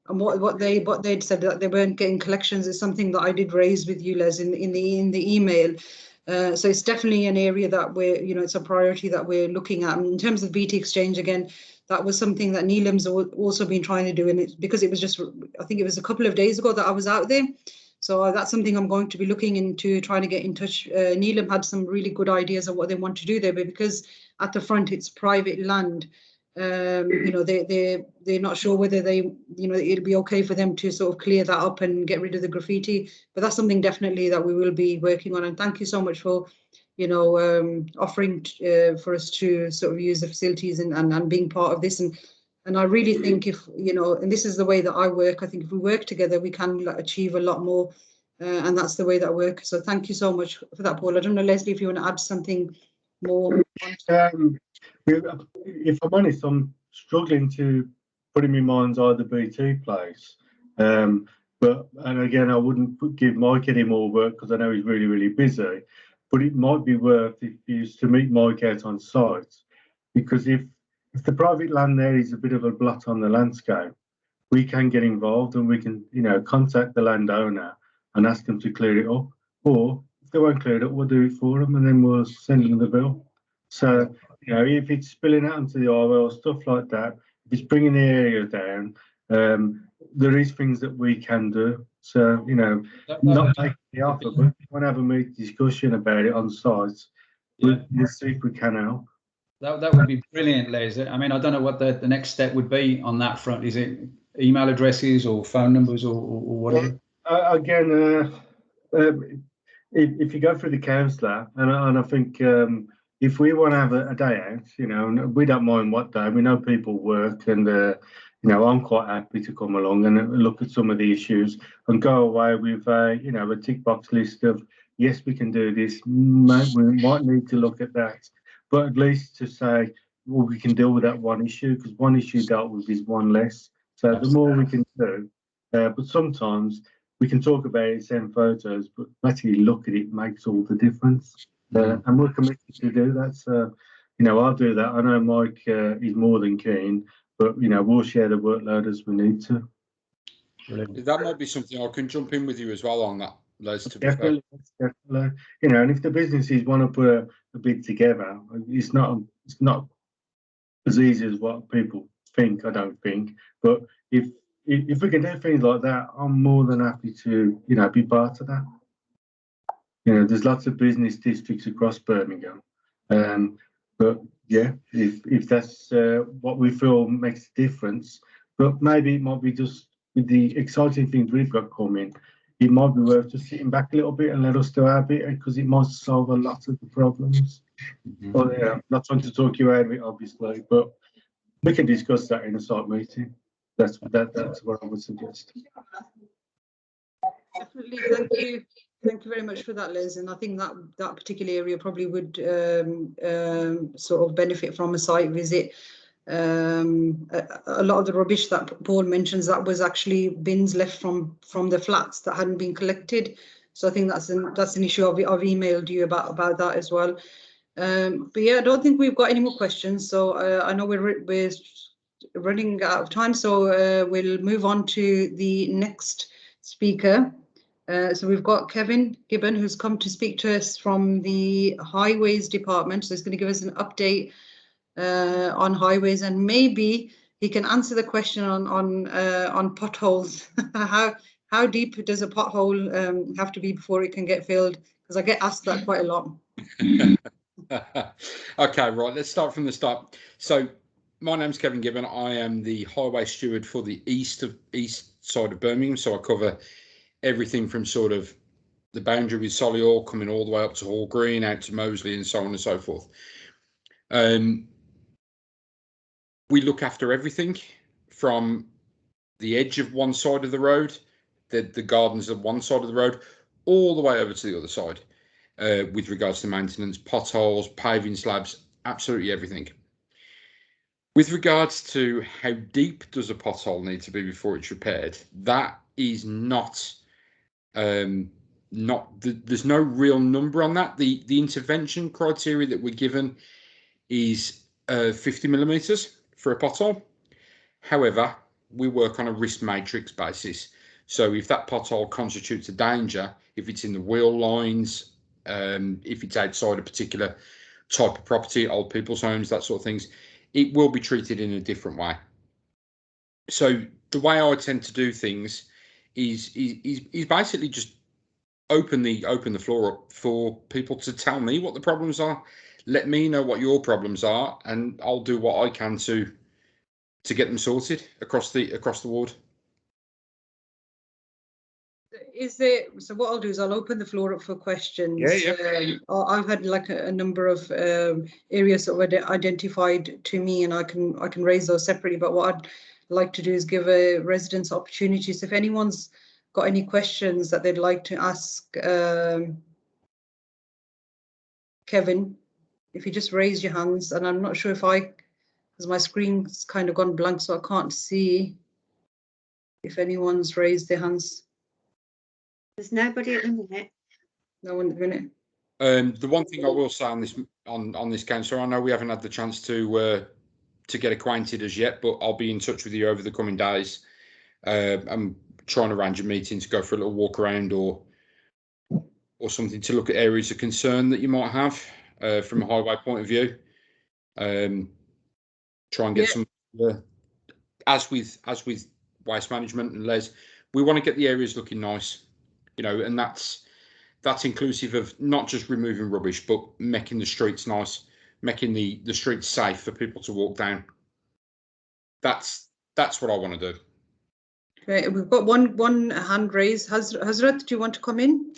what they'd said that they weren't getting collections is something that I did raise with you, Les, in the email. So it's definitely an area that it's a priority that we're looking at. And in terms of BT Exchange, again, that was something that Neelam's also been trying to do, and it's because it was just, I think it was a couple of days ago that I was out there. So that's something I'm going to be looking into, trying to get in touch. Neelam had some really good ideas of what they want to do there, but because at the front it's private land, they're not sure whether it'll be okay for them to sort of clear that up and get rid of the graffiti. But that's something definitely that we will be working on. And thank you so much for offering for us to sort of use the facilities and being part of this. And I really think if, and this is the way that I work, I think if we work together, we can achieve a lot more. And that's the way that I work. So thank you so much for that, Paul. I don't know, Leslie, if you want to add something more. If I'm honest, I'm struggling to put in my mind's eye the BT place. And again, I wouldn't give Mike any more work because I know he's really, really busy. But it might be worth if he used to meet Mike out on site, because if the private land there is a bit of a blot on the landscape, we can get involved and we can, contact the landowner and ask them to clear it up. Or if they won't clear it up, we'll do it for them and then we'll send them the bill. So, if it's spilling out into the highway or stuff like that, if it's bringing the area down, there is things that we can do. So, not taking the offer, but we want to have a discussion about it on site. We'll see if we can help. That would be brilliant, Les. I mean, I don't know what the next step would be on that front. Is it email addresses or phone numbers or whatever? Again, if you go through the councillor, and I think if we want to have a day out, we don't mind what day. We know people work, and I'm quite happy to come along and look at some of the issues and go away with a tick box list of yes, we can do this. We might need to look at that, but at least to say, well, we can deal with that one issue, because one issue dealt with is one less. So the more we can do, but sometimes we can talk about it, send photos, but actually look at it makes all the difference. And we're committed to do that. So, I'll do that. I know Mike is more than keen, but, we'll share the workload as we need to. Brilliant. That might be something I can jump in with you as well on that, Les. Definitely. And if the businesses want to put a bid together, it's not as easy as what people think, I don't think. But if we can do things like that, I'm more than happy to, be part of that. There's lots of business districts across Birmingham. But yeah, if that's what we feel makes a difference, but maybe it might be just with the exciting things we've got coming, it might be worth just sitting back a little bit and let us do our bit, because it might solve a lot of the problems. Well, yeah, I'm not trying to talk you out of it, obviously, but we can discuss that in a site meeting. That's what I would suggest. Definitely, thank you very much for that, Liz. And I think that particular area probably would sort of benefit from a site visit. A lot of the rubbish that Paul mentions, that was actually bins left from the flats that hadn't been collected. So I think that's an issue I've emailed you about that as well. But yeah, I don't think we've got any more questions. So I know we're running out of time, so we'll move on to the next speaker. So we've got Kevin Gibbon, who's come to speak to us from the Highways Department. So he's going to give us an update on highways, and maybe he can answer the question on potholes. How deep does a pothole have to be before it can get filled? Because I get asked that quite a lot. Okay, right, let's start from the start. So my name's Kevin Gibbon. I am the Highway Steward for the east side of Birmingham. So I cover everything from sort of the boundary with Solihull, coming all the way up to Hall Green, out to Moseley, and so on and so forth. We look after everything from the edge of one side of the road, the gardens of one side of the road, all the way over to the other side, with regards to maintenance, potholes, paving slabs, absolutely everything. With regards to how deep does a pothole need to be before it's repaired, that is not there's no real number on that. The intervention criteria that we're given is 50 millimeters for a pothole. However, we work on a risk matrix basis. So if that pothole constitutes a danger, if it's in the wheel lines, if it's outside a particular type of property, old people's homes, that sort of things, it will be treated in a different way. So the way I tend to do things is basically just open the floor up for people to tell me what the problems are. Let me know what your problems are, and I'll do what I can to get them sorted across the ward. So what I'll do is I'll open the floor up for questions. Yeah. I've had like a number of areas that were identified to me, and I can raise those separately. But what I'd like to do is give residents opportunities. If anyone's got any questions that they'd like to ask Kevin, if you just raise your hands. And I'm not sure if because my screen's kind of gone blank, so I can't see if anyone's raised their hands. There's nobody at the minute. No one at the minute. The one thing I will say on this council, I know we haven't had the chance to get acquainted as yet, but I'll be in touch with you over the coming days. I'm trying to arrange a meeting to go for a little walk around or something to look at areas of concern that you might have from a highway point of view. Try and get some, as with waste management and Les, we want to get the areas looking nice, you know, and that's inclusive of not just removing rubbish, but making the streets nice, making the streets safe for people to walk down. That's what I want to do. Okay, we've got one hand raised. Hazrat, do you want to come in?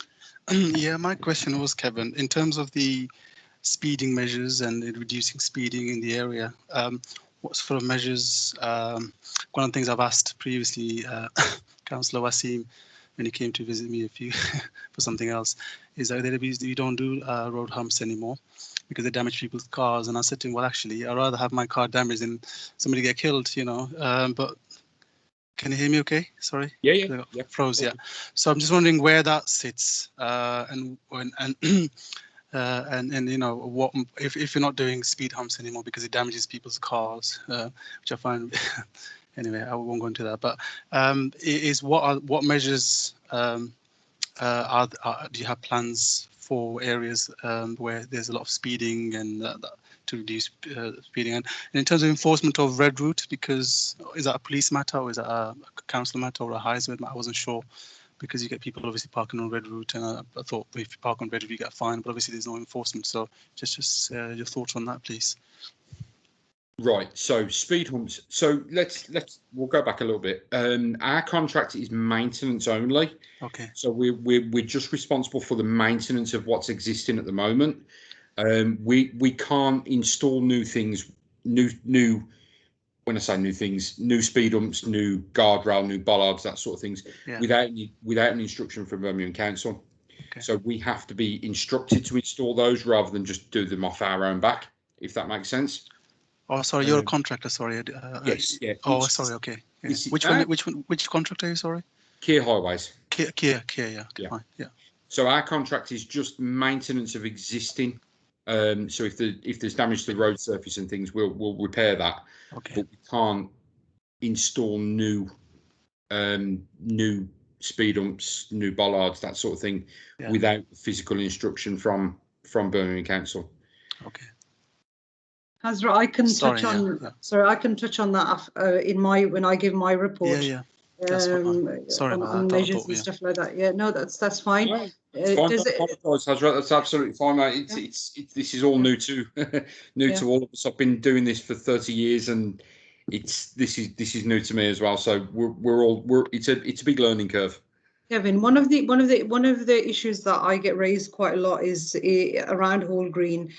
Yeah, my question was, Kevin, in terms of the speeding measures and reducing speeding in the area, what sort of measures? One of the things I've asked previously, Councillor Wasim, when he came to visit me for something else, is that you don't do road humps anymore because they damage people's cars. And I said to him, well, actually, I'd rather have my car damaged than somebody get killed, you know. But can you hear me okay? Sorry. Yeah. Froze, yeah. So I'm just wondering where that sits and you know, what if you're not doing speed humps anymore because it damages people's cars, which I find anyway, I won't go into that. But what measures do you have plans for areas where there's a lot of speeding and to reduce speeding? And in terms of enforcement of red route, because is that a police matter or is that a council matter or a highways matter? I wasn't sure, because you get people obviously parking on red route, and I thought if you park on red route you get fined, but obviously there's no enforcement. So just your thoughts on that, please. Right, so speed humps. So we'll go back a little bit. Our contract is maintenance only. Okay. So we're just responsible for the maintenance of what's existing at the moment. We can't install new things, new. When I say new things, new speed humps, new guardrail, new bollards, that sort of things, without an instruction from Birmingham Council. Okay. So we have to be instructed to install those rather than just do them off our own back, if that makes sense. Oh, sorry, you're a contractor. Sorry. Yes. Yeah. Oh, sorry. Okay. Yeah. Which contractor are you? Sorry. Kier Highways. Kier. Yeah. Fine. Yeah. So our contract is just maintenance of existing. So if there's damage to the road surface and things, we'll repair that. Okay. But we can't install new speed humps, new bollards, that sort of thing, without physical instruction from Birmingham Council. Okay. Hazra, I can touch on that when I give my report. Yeah. That's sorry about on that. measures and stuff like that. Yeah, no, that's fine. No, that's absolutely fine, mate. This is all new to all of us. I've been doing this for 30 years, and this is new to me as well. So it's a big learning curve. Kevin, one of the issues that I get raised quite a lot is around Hall Green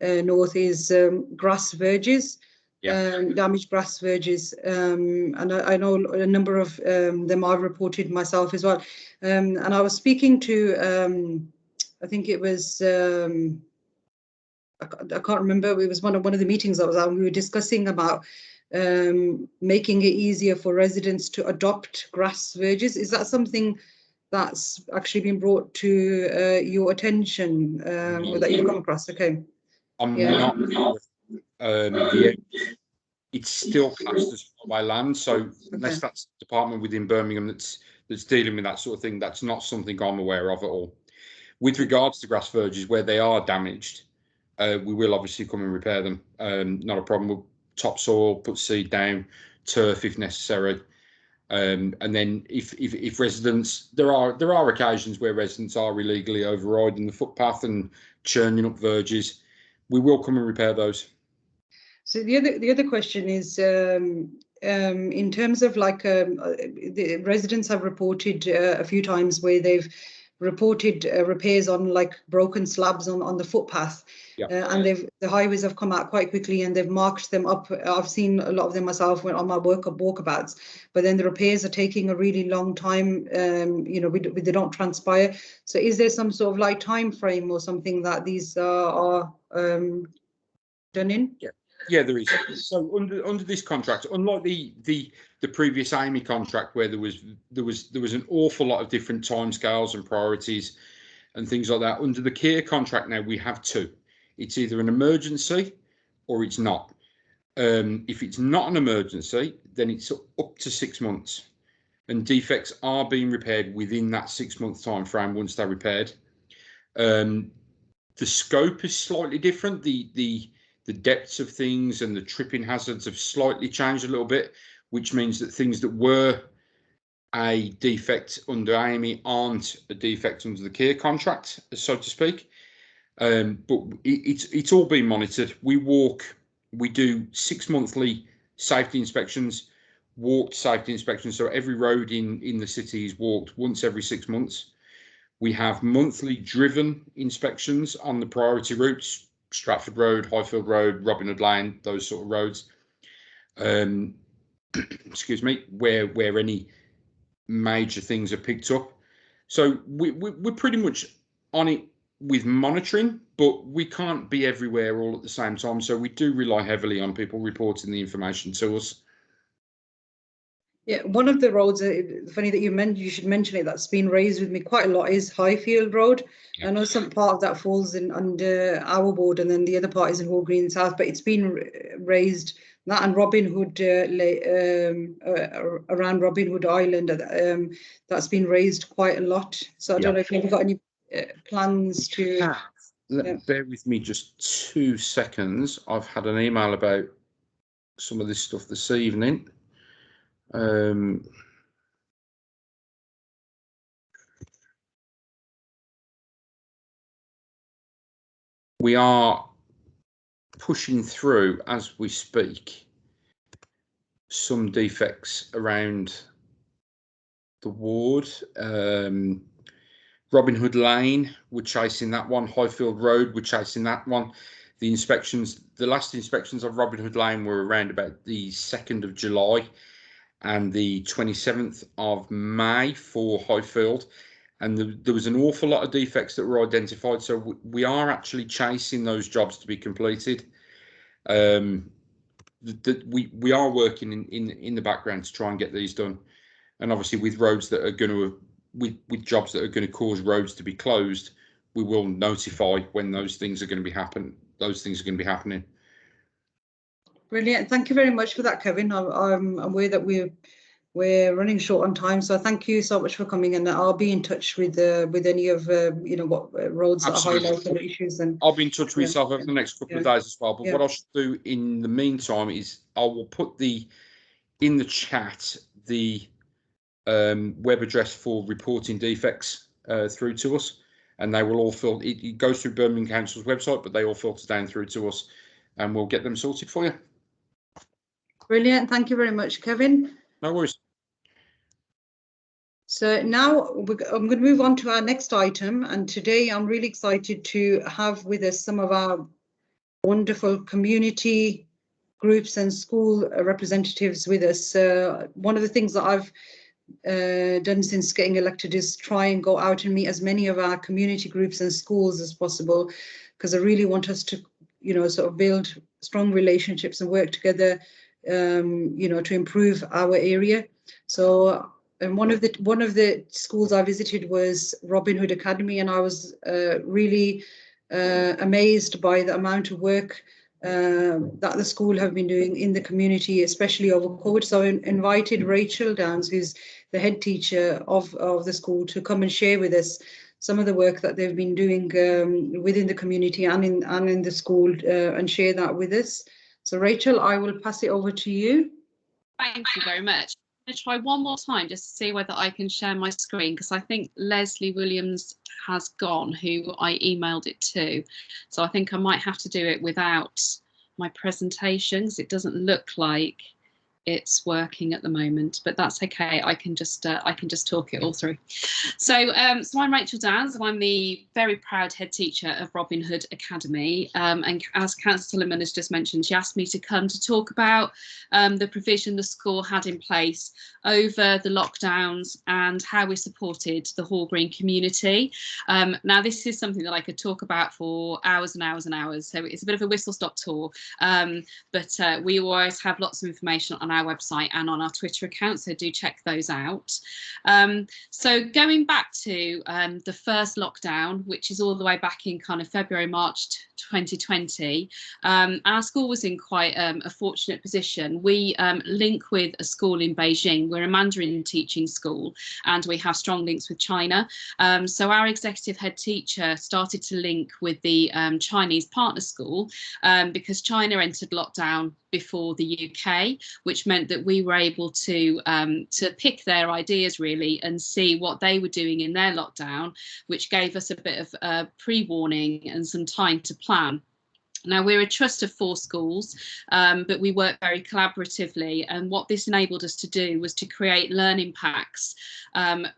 North is grass verges. damaged grass verges, and I know a number of them I've reported myself as well. And I was speaking to, I think it was, I can't remember, it was one of the meetings I was at, and we were discussing about making it easier for residents to adopt grass verges. Is that something that's actually been brought to your attention, or that you've come across? Okay. I'm not. It's still classed as highway land, so unless that's a department within Birmingham that's dealing with that sort of thing, that's not something I'm aware of at all. With regards to grass verges, where they are damaged, we will obviously come and repair them. Not a problem. We'll topsoil, put seed down, turf if necessary. And then if residents, there are occasions where residents are illegally overriding the footpath and churning up verges, we will come and repair those. So the other question is, in terms of like the residents have reported a few times where they've reported repairs on like broken slabs on the footpath, and the highways have come out quite quickly and they've marked them up. I've seen a lot of them myself on my walkabouts, but then the repairs are taking a really long time. You know, they don't transpire. So is there some sort of like time frame or something that these are done in? Yeah, there is. So under this contract, unlike the previous Amy contract, where there was an awful lot of different timescales and priorities and things like that, under the Kier contract now we have two. It's either an emergency or it's not. If it's not an emergency, then it's up to 6 months, and defects are being repaired within that 6 month time frame once they're repaired. The scope is slightly different. The depths of things and the tripping hazards have slightly changed a little bit, which means that things that were a defect under Amy aren't a defect under the Kier contract, so to speak. But it's all been monitored. We do 6 monthly safety inspections, walked safety inspections. So every road in the city is walked once every 6 months. We have monthly driven inspections on the priority routes, Stratford Road, Highfield Road, Robin Hood Lane, those sort of roads. Excuse me, where any major things are picked up. So we're pretty much on it with monitoring, but we can't be everywhere all at the same time. So we do rely heavily on people reporting the information to us. Yeah, one of the roads, funny that you should mention it, that's been raised with me quite a lot is Highfield Road. Yeah. I know some part of that falls in under our board, and then the other part is in Hall Green South, but it's been raised, that and Robin Hood, around Robin Hood Island, that's been raised quite a lot. So I don't know if you've got any plans to... Bear with me just 2 seconds. I've had an email about some of this stuff this evening. We are pushing through as we speak some defects around the ward. Robin Hood Lane, we're chasing that one. Highfield Road, we're chasing that one. The inspections, the last inspections of Robin Hood Lane were around about the 2nd of July and the 27th of May for Highfield. And there was an awful lot of defects that were identified. So we are actually chasing those jobs to be completed. We are working in the background to try and get these done. And obviously with roads that are going to, with jobs that are going to cause roads to be closed, we will notify when those things are going to be happening. Those things are going to be happening. Brilliant. Thank you very much for that, Kevin. I'm aware that we're running short on time, so thank you so much for coming, and I'll be in touch with any of you know, what roads Absolutely. that are highlighted issues. And I'll be in touch with yourself over the next couple of days as well. But what I should do in the meantime is I will put in the chat the web address for reporting defects through to us, and they will all it goes through Birmingham Council's website, but they all filter down through to us, and we'll get them sorted for you. Brilliant. Thank you very much, Kevin. No worries. So now I'm going to move on to our next item, and today I'm really excited to have with us some of our wonderful community groups and school representatives with us. One of the things that I've done since getting elected is try and go out and meet as many of our community groups and schools as possible, because I really want us to, you know, sort of build strong relationships and work together, you know, to improve our area. So, and one of the schools I visited was Robin Hood Academy, and I was really amazed by the amount of work that the school have been doing in the community, especially over COVID. So I invited Rachel Downs, who's the head teacher of the school, to come and share with us some of the work that they've been doing within the community and in the school, and share that with us. So Rachel, I will pass it over to you. Thank you very much. I'm going to try one more time just to see whether I can share my screen, because I think Leslie Williams has gone, who I emailed it to. So I think I might have to do it without my presentation, because it doesn't look like it's working at the moment, but that's okay. I can just talk it all through. So I'm Rachel Downs, and I'm the very proud head teacher of Robin Hood Academy. And as Councillor Suleman has just mentioned, she asked me to come to talk about the provision the school had in place over the lockdowns and how we supported the Hall Green community. Now, this is something that I could talk about for hours and hours and hours, so it's a bit of a whistle-stop tour, but we always have lots of information on our website and on our Twitter account, so do check those out. So going back to the first lockdown, which is all the way back in kind of February, March 2020, our school was in quite a fortunate position. We link with a school in Beijing. We're a Mandarin teaching school, and we have strong links with China. So our executive head teacher started to link with the Chinese partner school, because China entered lockdown before the UK, which meant that we were able to pick their ideas really and see what they were doing in their lockdown, which gave us a bit of pre-warning and some time to plan. Now, we're a trust of 4 schools, but we work very collaboratively, and what this enabled us to do was to create learning packs,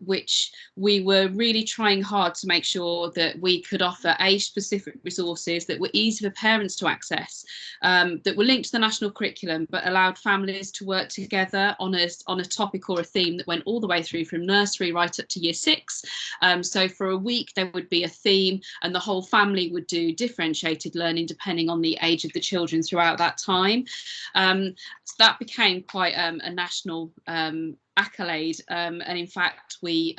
which we were really trying hard to make sure that we could offer age-specific resources that were easy for parents to access, that were linked to the national curriculum but allowed families to work together on a topic or a theme that went all the way through from nursery right up to year 6. So for a week there would be a theme, and the whole family would do differentiated learning depending on the age of the children throughout that time. So that became quite a national accolade, and in fact we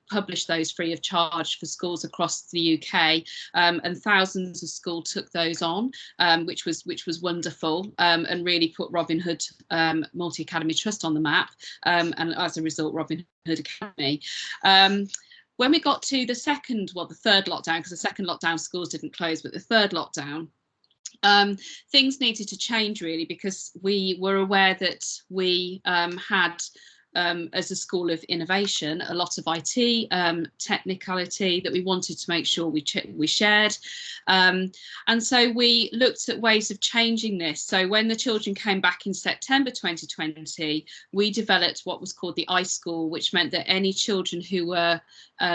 published those free of charge for schools across the UK, and thousands of schools took those on, which was wonderful, and really put Robin Hood Multi-Academy Trust on the map, and as a result Robin Hood Academy. When we got to the third lockdown, because the second lockdown schools didn't close, but the third lockdown, things needed to change really, because we were aware that we had, as a school of innovation, a lot of IT technicality that we wanted to make sure we shared, and so we looked at ways of changing this. So when the children came back in September 2020, we developed what was called the iSchool, which meant that any children who were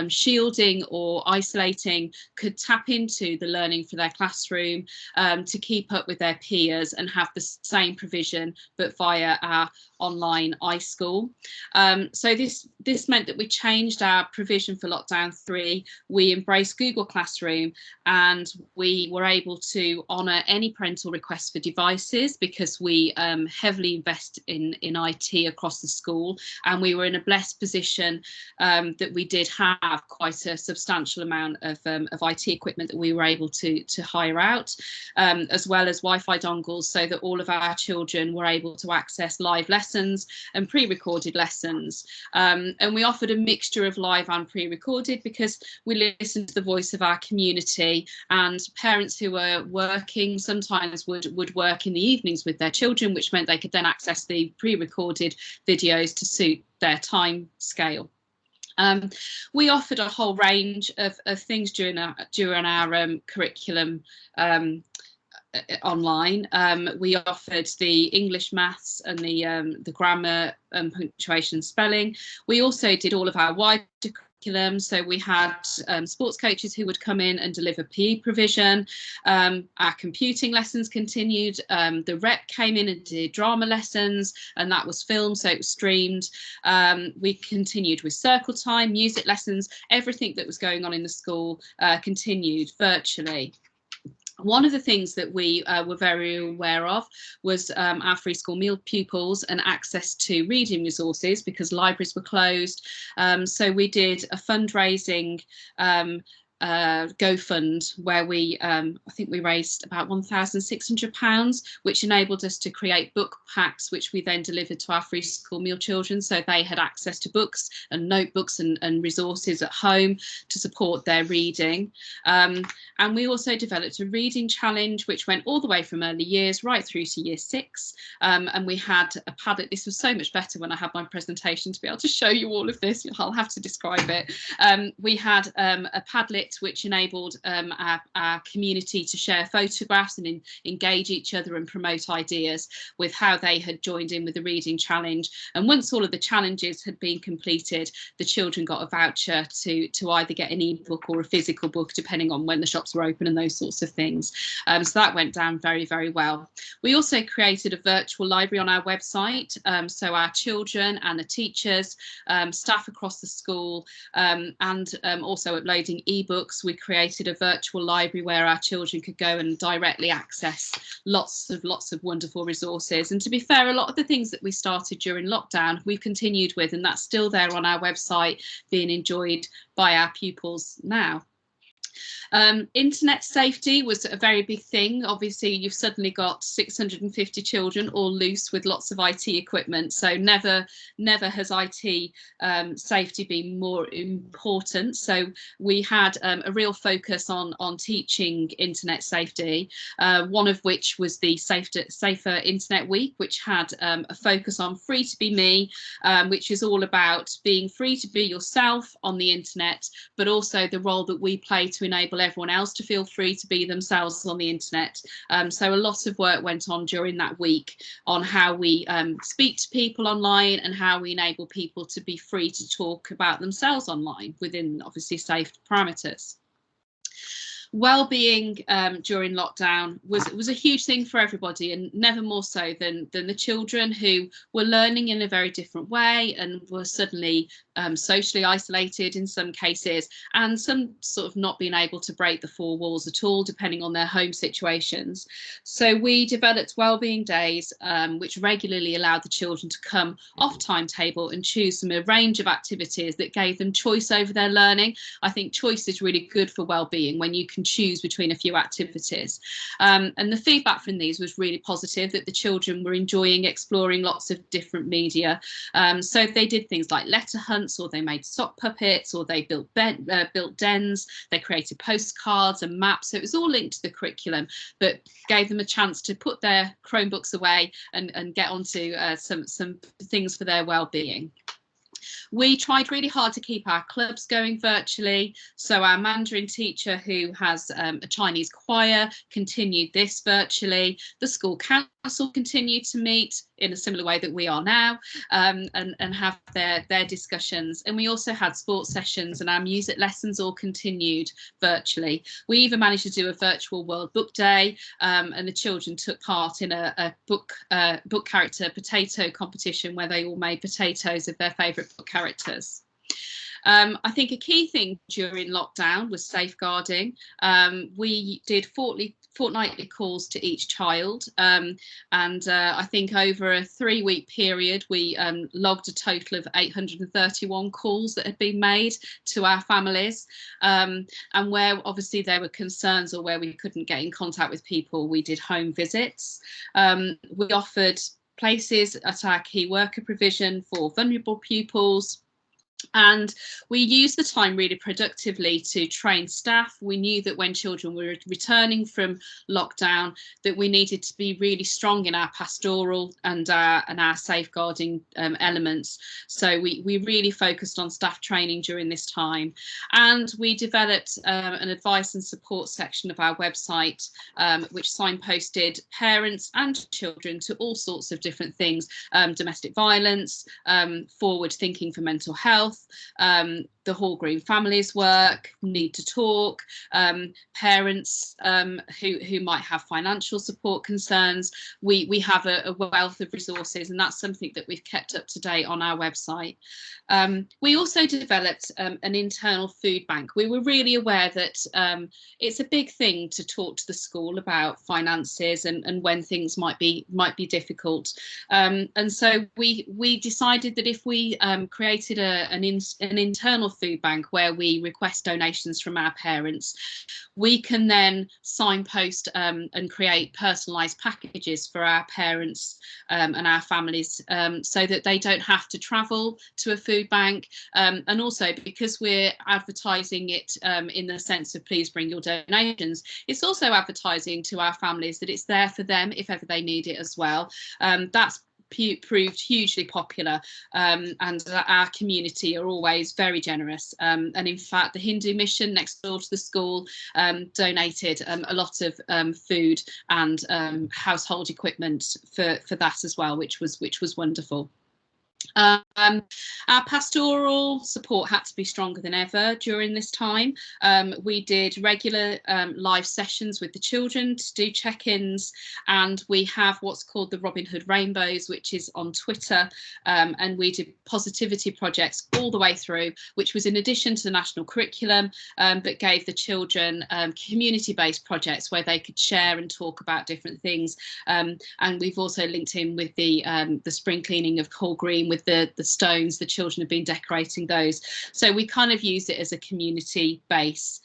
shielding or isolating could tap into the learning for their classroom to keep up with their peers and have the same provision but via our online iSchool. So this meant that we changed our provision for lockdown 3. We embraced Google Classroom, and we were able to honour any parental requests for devices, because we heavily invest in IT across the school, and we were in a blessed position that we did have quite a substantial amount of IT equipment that we were able to hire out, as well as Wi-Fi dongles, so that all of our children were able to access live lessons and pre-recorded lessons. And we offered a mixture of live and pre-recorded, because we listened to the voice of our community, and parents who were working sometimes would work in the evenings with their children, which meant they could then access the pre-recorded videos to suit their time scale. We offered a whole range of things during our curriculum online. We offered the English, maths, and the grammar, punctuation, spelling. We also did all of our wider So we had sports coaches who would come in and deliver PE provision. Our computing lessons continued. The rep came in and did drama lessons, and that was filmed, so it was streamed. We continued with circle time, music lessons, everything that was going on in the school continued virtually. One of the things that we were very aware of was our free school meal pupils and access to reading resources, because libraries were closed. So we did a fundraising GoFund where we I think we raised about £1,600, which enabled us to create book packs, which we then delivered to our free school meal children, so they had access to books and notebooks and resources at home to support their reading. And we also developed a reading challenge which went all the way from early years right through to year 6, and we had a Padlet. This was so much better when I had my presentation to be able to show you all of this. I'll have to describe it. We had a Padlet which enabled our community to share photographs and engage each other and promote ideas with how they had joined in with the reading challenge. And once all of the challenges had been completed, the children got a voucher to either get an ebook or a physical book, depending on when the shops were open and those sorts of things. So that went down very, very well. We also created a virtual library on our website, so our children and the teachers, staff across the school, and also uploading ebooks. We created a virtual library where our children could go and directly access lots of wonderful resources. And to be fair, a lot of the things that we started during lockdown we've continued with, and that's still there on our website being enjoyed by our pupils now. Internet safety was a very big thing. Obviously, you've suddenly got 650 children all loose with lots of IT equipment. So never has IT safety been more important. So we had a real focus on teaching internet safety, one of which was the Safer Internet Week, which had a focus on free to be me, which is all about being free to be yourself on the internet, but also the role that we play to enable everyone else to feel free to be themselves on the internet. So a lot of work went on during that week on how we speak to people online and how we enable people to be free to talk about themselves online within obviously safe parameters. Well-being during lockdown was a huge thing for everybody, and never more so than the children who were learning in a very different way and were suddenly socially isolated in some cases, and some sort of not being able to break the 4 walls at all, depending on their home situations. So we developed wellbeing days, which regularly allowed the children to come off timetable and choose from a range of activities that gave them choice over their learning. I think choice is really good for wellbeing when you can choose between a few activities. And the feedback from these was really positive, that the children were enjoying exploring lots of different media. So they did things like letter hunts, or they made sock puppets, or they built dens, they created postcards and maps. So it was all linked to the curriculum, but gave them a chance to put their Chromebooks away and get onto some things for their well-being. We tried really hard to keep our clubs going virtually. So our Mandarin teacher, who has a Chinese choir, continued this virtually. The school council continued to meet in a similar way that we are now, and have their discussions. And we also had sports sessions, and our music lessons all continued virtually. We even managed to do a virtual World Book Day, and the children took part in a book character potato competition where they all made potatoes of their favourite book characters. I think a key thing during lockdown was safeguarding. We did fortnightly calls to each child, and I think over a 3-week period we logged a total of 831 calls that had been made to our families, and where obviously there were concerns or where we couldn't get in contact with people, we did home visits. We offered places at our key worker provision for vulnerable pupils. And we used the time really productively to train staff. We knew that when children were returning from lockdown, that we needed to be really strong in our pastoral and our safeguarding elements. So we really focused on staff training during this time. And we developed an advice and support section of our website, which signposted parents and children to all sorts of different things, domestic violence, forward thinking for mental health, the the Hall Green Families work, Need to Talk, parents who might have financial support concerns. We have a wealth of resources, and that's something that we've kept up to date on our website. We also developed an internal food bank. We were really aware that it's a big thing to talk to the school about finances and when things might be difficult. And so we decided that if we created an internal food bank where we request donations from our parents, we can then signpost and create personalised packages for our parents and our families, so that they don't have to travel to a food bank. And also, because we're advertising it in the sense of please bring your donations, it's also advertising to our families that it's there for them if ever they need it as well. That's proved hugely popular, and our community are always very generous, and in fact the Hindu mission next door to the school donated a lot of food and household equipment for that as well, which was wonderful. Our pastoral support had to be stronger than ever during this time. We did regular live sessions with the children to do check-ins, and we have what's called the Robin Hood Rainbows, which is on Twitter, and we did positivity projects all the way through, which was in addition to the national curriculum, but gave the children community-based projects where they could share and talk about different things. And we've also linked in with the spring cleaning of Hall Green with the stones. The children have been decorating those, so we kind of use it as a community base.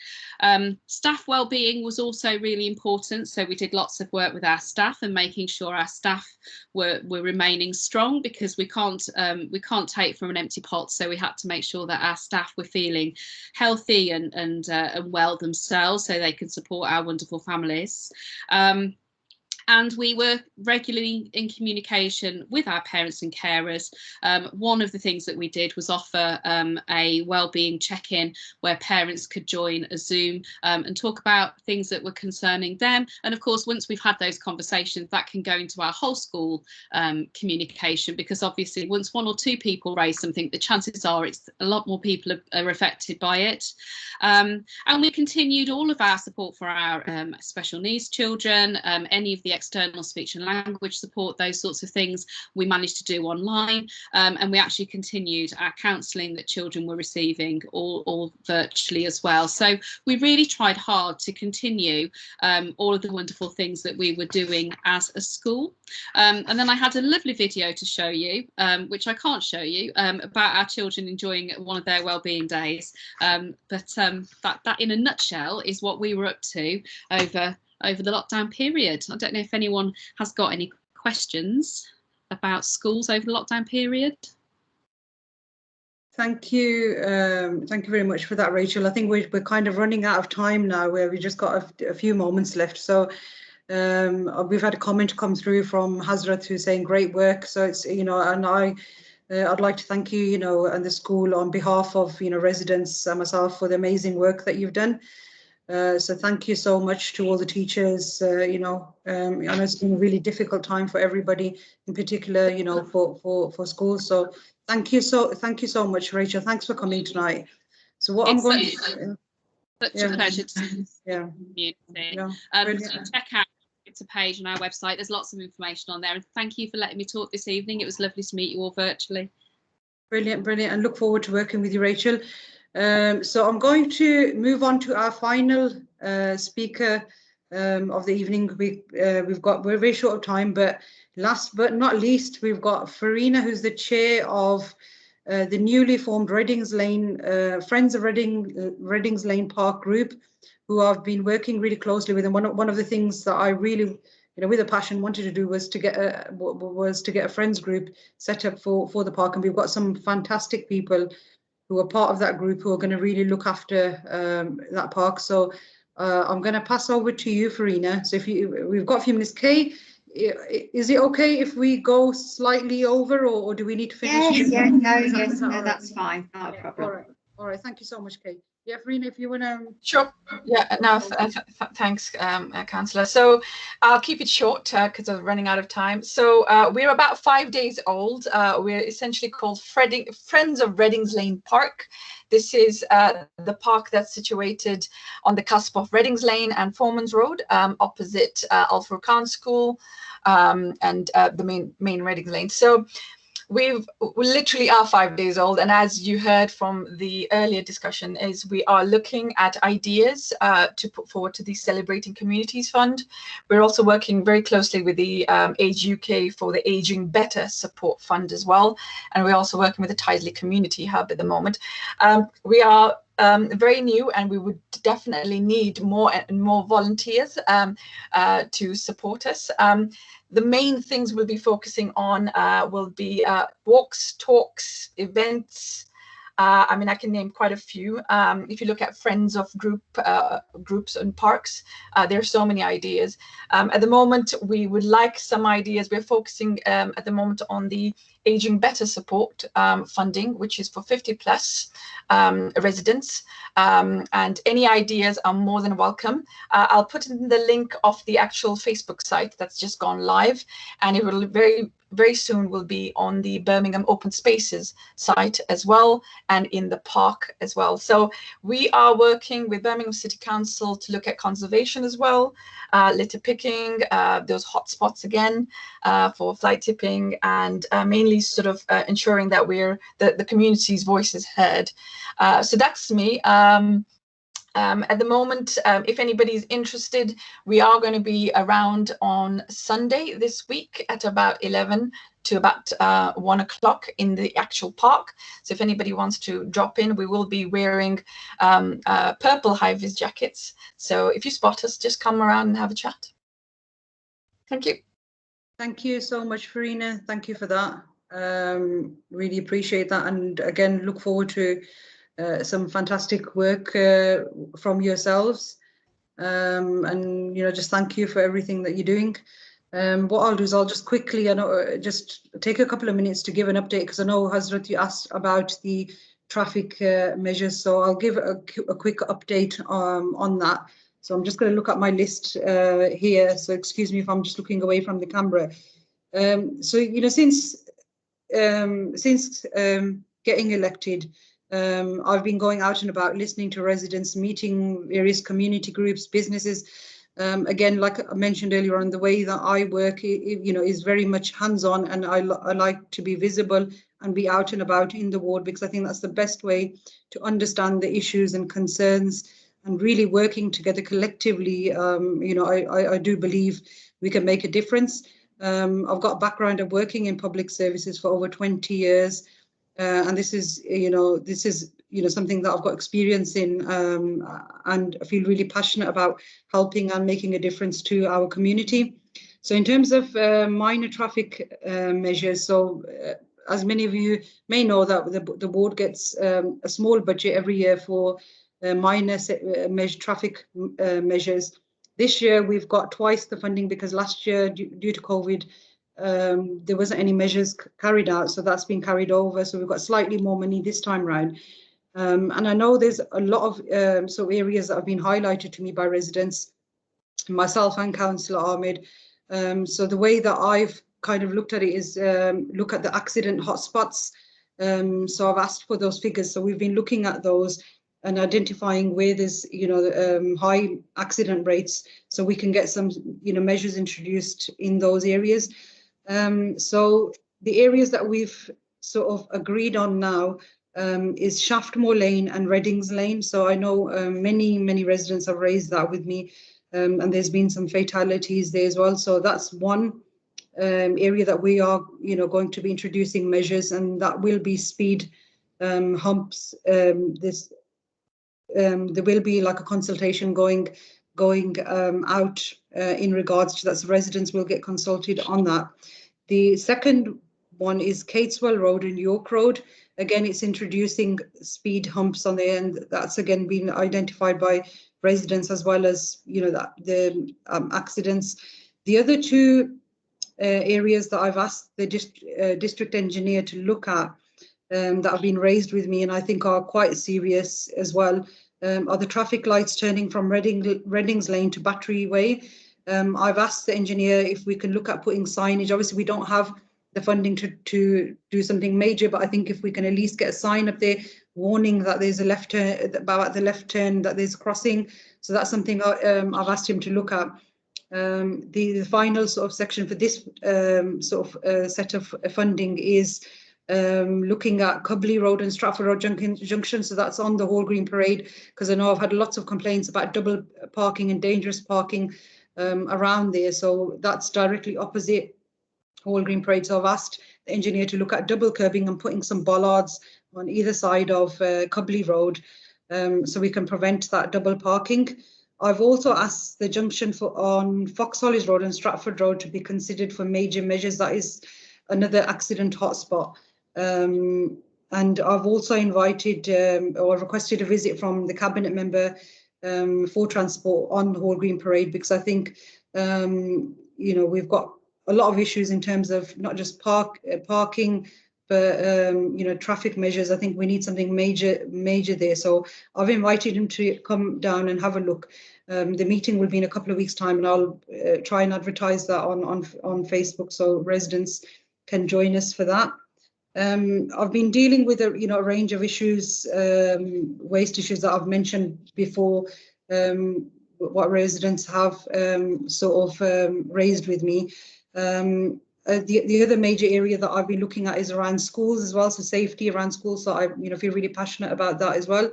Staff wellbeing was also really important, so we did lots of work with our staff and making sure our staff were remaining strong, because we can't take from an empty pot, so we had to make sure that our staff were feeling healthy and well themselves, so they could support our wonderful families. And we were regularly in communication with our parents and carers. One of the things that we did was offer a wellbeing check-in where parents could join a Zoom and talk about things that were concerning them. And of course, once we've had those conversations, that can go into our whole school communication, because obviously once one or two people raise something, the chances are it's a lot more people are affected by it. And we continued all of our support for our special needs children, any of the external speech and language support, those sorts of things we managed to do online, and we actually continued our counselling that children were receiving all virtually as well. So we really tried hard to continue all of the wonderful things that we were doing as a school. And then I had a lovely video to show you, which I can't show you, about our children enjoying one of their wellbeing days, but that in a nutshell is what we were up to over the lockdown period. I don't know if anyone has got any questions about schools over the lockdown period. Thank you very much for that, Rachel. I think we're kind of running out of time now, where we just got a few moments left. So we've had a comment come through from Hazrat who's saying great work. So it's, and I'd like to thank you, and the school on behalf of, residents and myself for the amazing work that you've done. So thank you so much to all the teachers. I know it's been a really difficult time for everybody, in particular, for schools. So thank you so much, Rachel. Thanks for coming tonight. So what I'm going to such a pleasure to see the community. Check out it's a page on our website. There's lots of information on there. And thank you for letting me talk this evening. It was lovely to meet you all virtually. Brilliant, and look forward to working with you, Rachel. So I'm going to move on to our final speaker of the evening. We're very short of time, but last but not least, we've got Farina, who's the chair of the newly formed Reddings Lane Friends of Reddings Lane Park group, who I've been working really closely with. And one of the things that I really, with a passion, wanted to do was to get a friends group set up for the park, and we've got some fantastic people who are part of that group who are going to really look after that park. So I'm going to pass over to you, Farina. So we've got a few minutes. Kay, is it okay if we go slightly over, or do we need to finish? No, that's fine. Not a problem. All right. All right, thank you so much, Kate. Yeah, Farina, if you want to. Sure. Yeah, no, thanks, Councillor. So I'll keep it short because I'm running out of time. So we're about 5 days old. We're essentially called Friends of Reddings Lane Park. This is the park that's situated on the cusp of Reddings Lane and Foreman's Road, opposite Al Furqan School and the main Reddings Lane. So we literally are 5 days old, and as you heard from the earlier discussion, is we are looking at ideas to put forward to the Celebrating Communities Fund. We're also working very closely with the Age UK for the Aging Better Support Fund as well, and we're also working with the Tisley Community Hub at the moment. We are very new, and we would definitely need more and more volunteers to support us. The main things we'll be focusing on will be walks, talks, events. I mean, I can name quite a few. If you look at Friends of groups and parks, there are so many ideas. At the moment, we would like some ideas. We're focusing at the moment on the Aging Better Support funding, which is for 50+ residents. And any ideas are more than welcome. I'll put in the link of the actual Facebook site that's just gone live, and it will very soon will be on the Birmingham Open Spaces site as well, and in the park as well. So we are working with Birmingham City Council to look at conservation as well, litter picking, those hotspots again for fly tipping, and mainly sort of ensuring that the community's voice is heard. So that's me. At the moment, if anybody's interested, we are going to be around on Sunday this week at about 11 to about 1 o'clock in the actual park. So if anybody wants to drop in, we will be wearing purple high-vis jackets. So if you spot us, just come around and have a chat. Thank you. Thank you so much, Farina. Thank you for that. Really appreciate that. And again, look forward to some fantastic work from yourselves, and just thank you for everything that you're doing. What I'll do is I'll just quickly, just take a couple of minutes to give an update, because I know Hazrat, you asked about the traffic measures, so I'll give a quick update on that. So I'm just going to look at my list here, so excuse me if I'm just looking away from the camera. So since getting elected, I've been going out and about, listening to residents, meeting various community groups, businesses. Again, like I mentioned earlier on, the way that I work, is very much hands-on, and I like to be visible and be out and about in the ward, because I think that's the best way to understand the issues and concerns, and really working together collectively. I do believe we can make a difference. I've got a background of working in public services for over 20 years. And this is something that I've got experience in, and I feel really passionate about helping and making a difference to our community. So in terms of minor traffic measures, so as many of you may know, that the ward gets a small budget every year for minor traffic measures. This year we've got twice the funding, because last year, due to COVID, there wasn't any measures carried out, so that's been carried over. So we've got slightly more money this time round. And I know there's a lot of areas that have been highlighted to me by residents, myself and Councillor Ahmed. So the way that I've kind of looked at it is look at the accident hotspots. So I've asked for those figures. So we've been looking at those and identifying where there's high accident rates, so we can get some measures introduced in those areas. So the areas that we've sort of agreed on now is Shaftmore Lane and Reddings Lane. So I know many residents have raised that with me, and there's been some fatalities there as well. So that's one area that we are going to be introducing measures, and that will be speed humps. There will be like a consultation going out in regards to that, so residents will get consulted on that. The second one is Cateswell Road and York Road. Again, it's introducing speed humps on there, and that's again been identified by residents, as well as the accidents. The other two areas that I've asked the district engineer to look at that have been raised with me and I think are quite serious as well. Are the traffic lights turning from Reddings Lane to Battery Way? I've asked the engineer if we can look at putting signage. Obviously, we don't have the funding to do something major, but I think if we can at least get a sign up there warning that there's a left turn, about the left turn, that there's crossing. So that's something I've asked him to look at. The final sort of section for this set of funding is looking at Cubley Road and Stratford Road Junction. So that's on the Hall Green Parade, because I know I've had lots of complaints about double parking and dangerous parking around there. So that's directly opposite Hall Green Parade. So I've asked the engineer to look at double curbing and putting some bollards on either side of Cubley Road, so we can prevent that double parking. I've also asked the junction on Foxhollis Road and Stratford Road to be considered for major measures. That is another accident hotspot. And I've also invited or requested a visit from the cabinet member for transport on Hall Green Parade, because I think we've got a lot of issues in terms of not just parking, but traffic measures. I think we need something major there. So I've invited him to come down and have a look. The meeting will be in a couple of weeks' time, and I'll try and advertise that on Facebook so residents can join us for that. I've been dealing with a range of issues, waste issues that I've mentioned before, what residents have raised with me. The other major area that I've been looking at is around schools as well, so safety around schools. So I feel really passionate about that as well.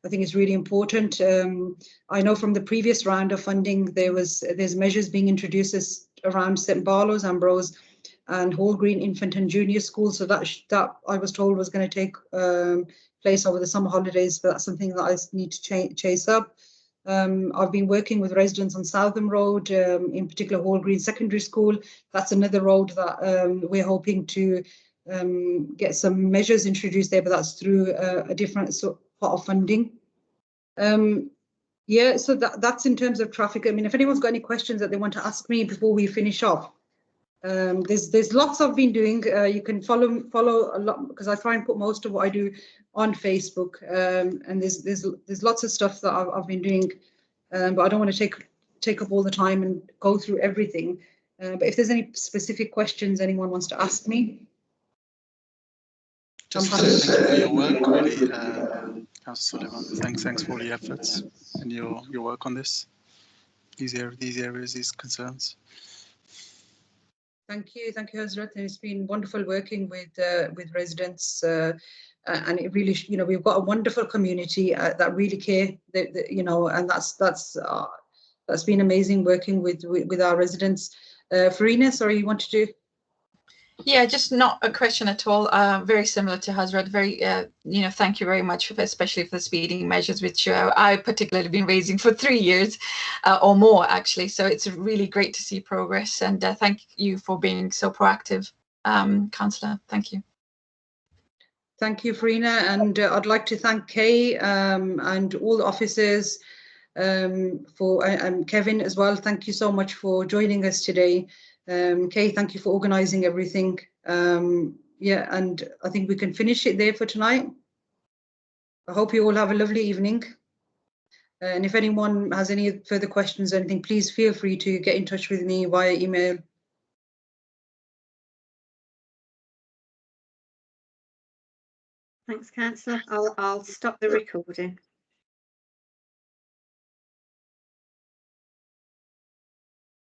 I think it's really important. I know from the previous round of funding there's measures being introduced around St Barlow's, Ambrose and Hall Green Infant and Junior School. So that I was told was going to take place over the summer holidays, but that's something that I need to chase up. I've been working with residents on Southam Road, in particular Hall Green Secondary School. That's another road that we're hoping to get some measures introduced there, but that's through a different part of funding. Yeah, so that's in terms of traffic. I mean, if anyone's got any questions that they want to ask me before we finish off, there's lots I've been doing. You can follow a lot, because I try and put most of what I do on Facebook, and there's lots of stuff that I've been doing, but I don't want to take up all the time and go through everything. But if there's any specific questions anyone wants to ask me, just thank you for your work, really, Councillor Suleman. Thanks for all your efforts and your work on this, these areas, these concerns. Thank you, Hazrat. It's been wonderful working with residents, and it really, we've got a wonderful community that really care, and that's been amazing working with our residents. Farina, sorry, you want to do? Yeah, just not a question at all. Very similar to Hazrat. Very, thank you very much, especially for the speeding measures, which I particularly been raising for 3 years or more, actually. So it's really great to see progress, and thank you for being so proactive, Councillor. Thank you. Thank you, Farina, and I'd like to thank Kay and all the officers, and Kevin as well. Thank you so much for joining us today. Kay, thank you for organising everything. Yeah, and I think we can finish it there for tonight. I hope you all have a lovely evening. And if anyone has any further questions or anything, please feel free to get in touch with me via email. Thanks, Councillor. I'll stop the recording.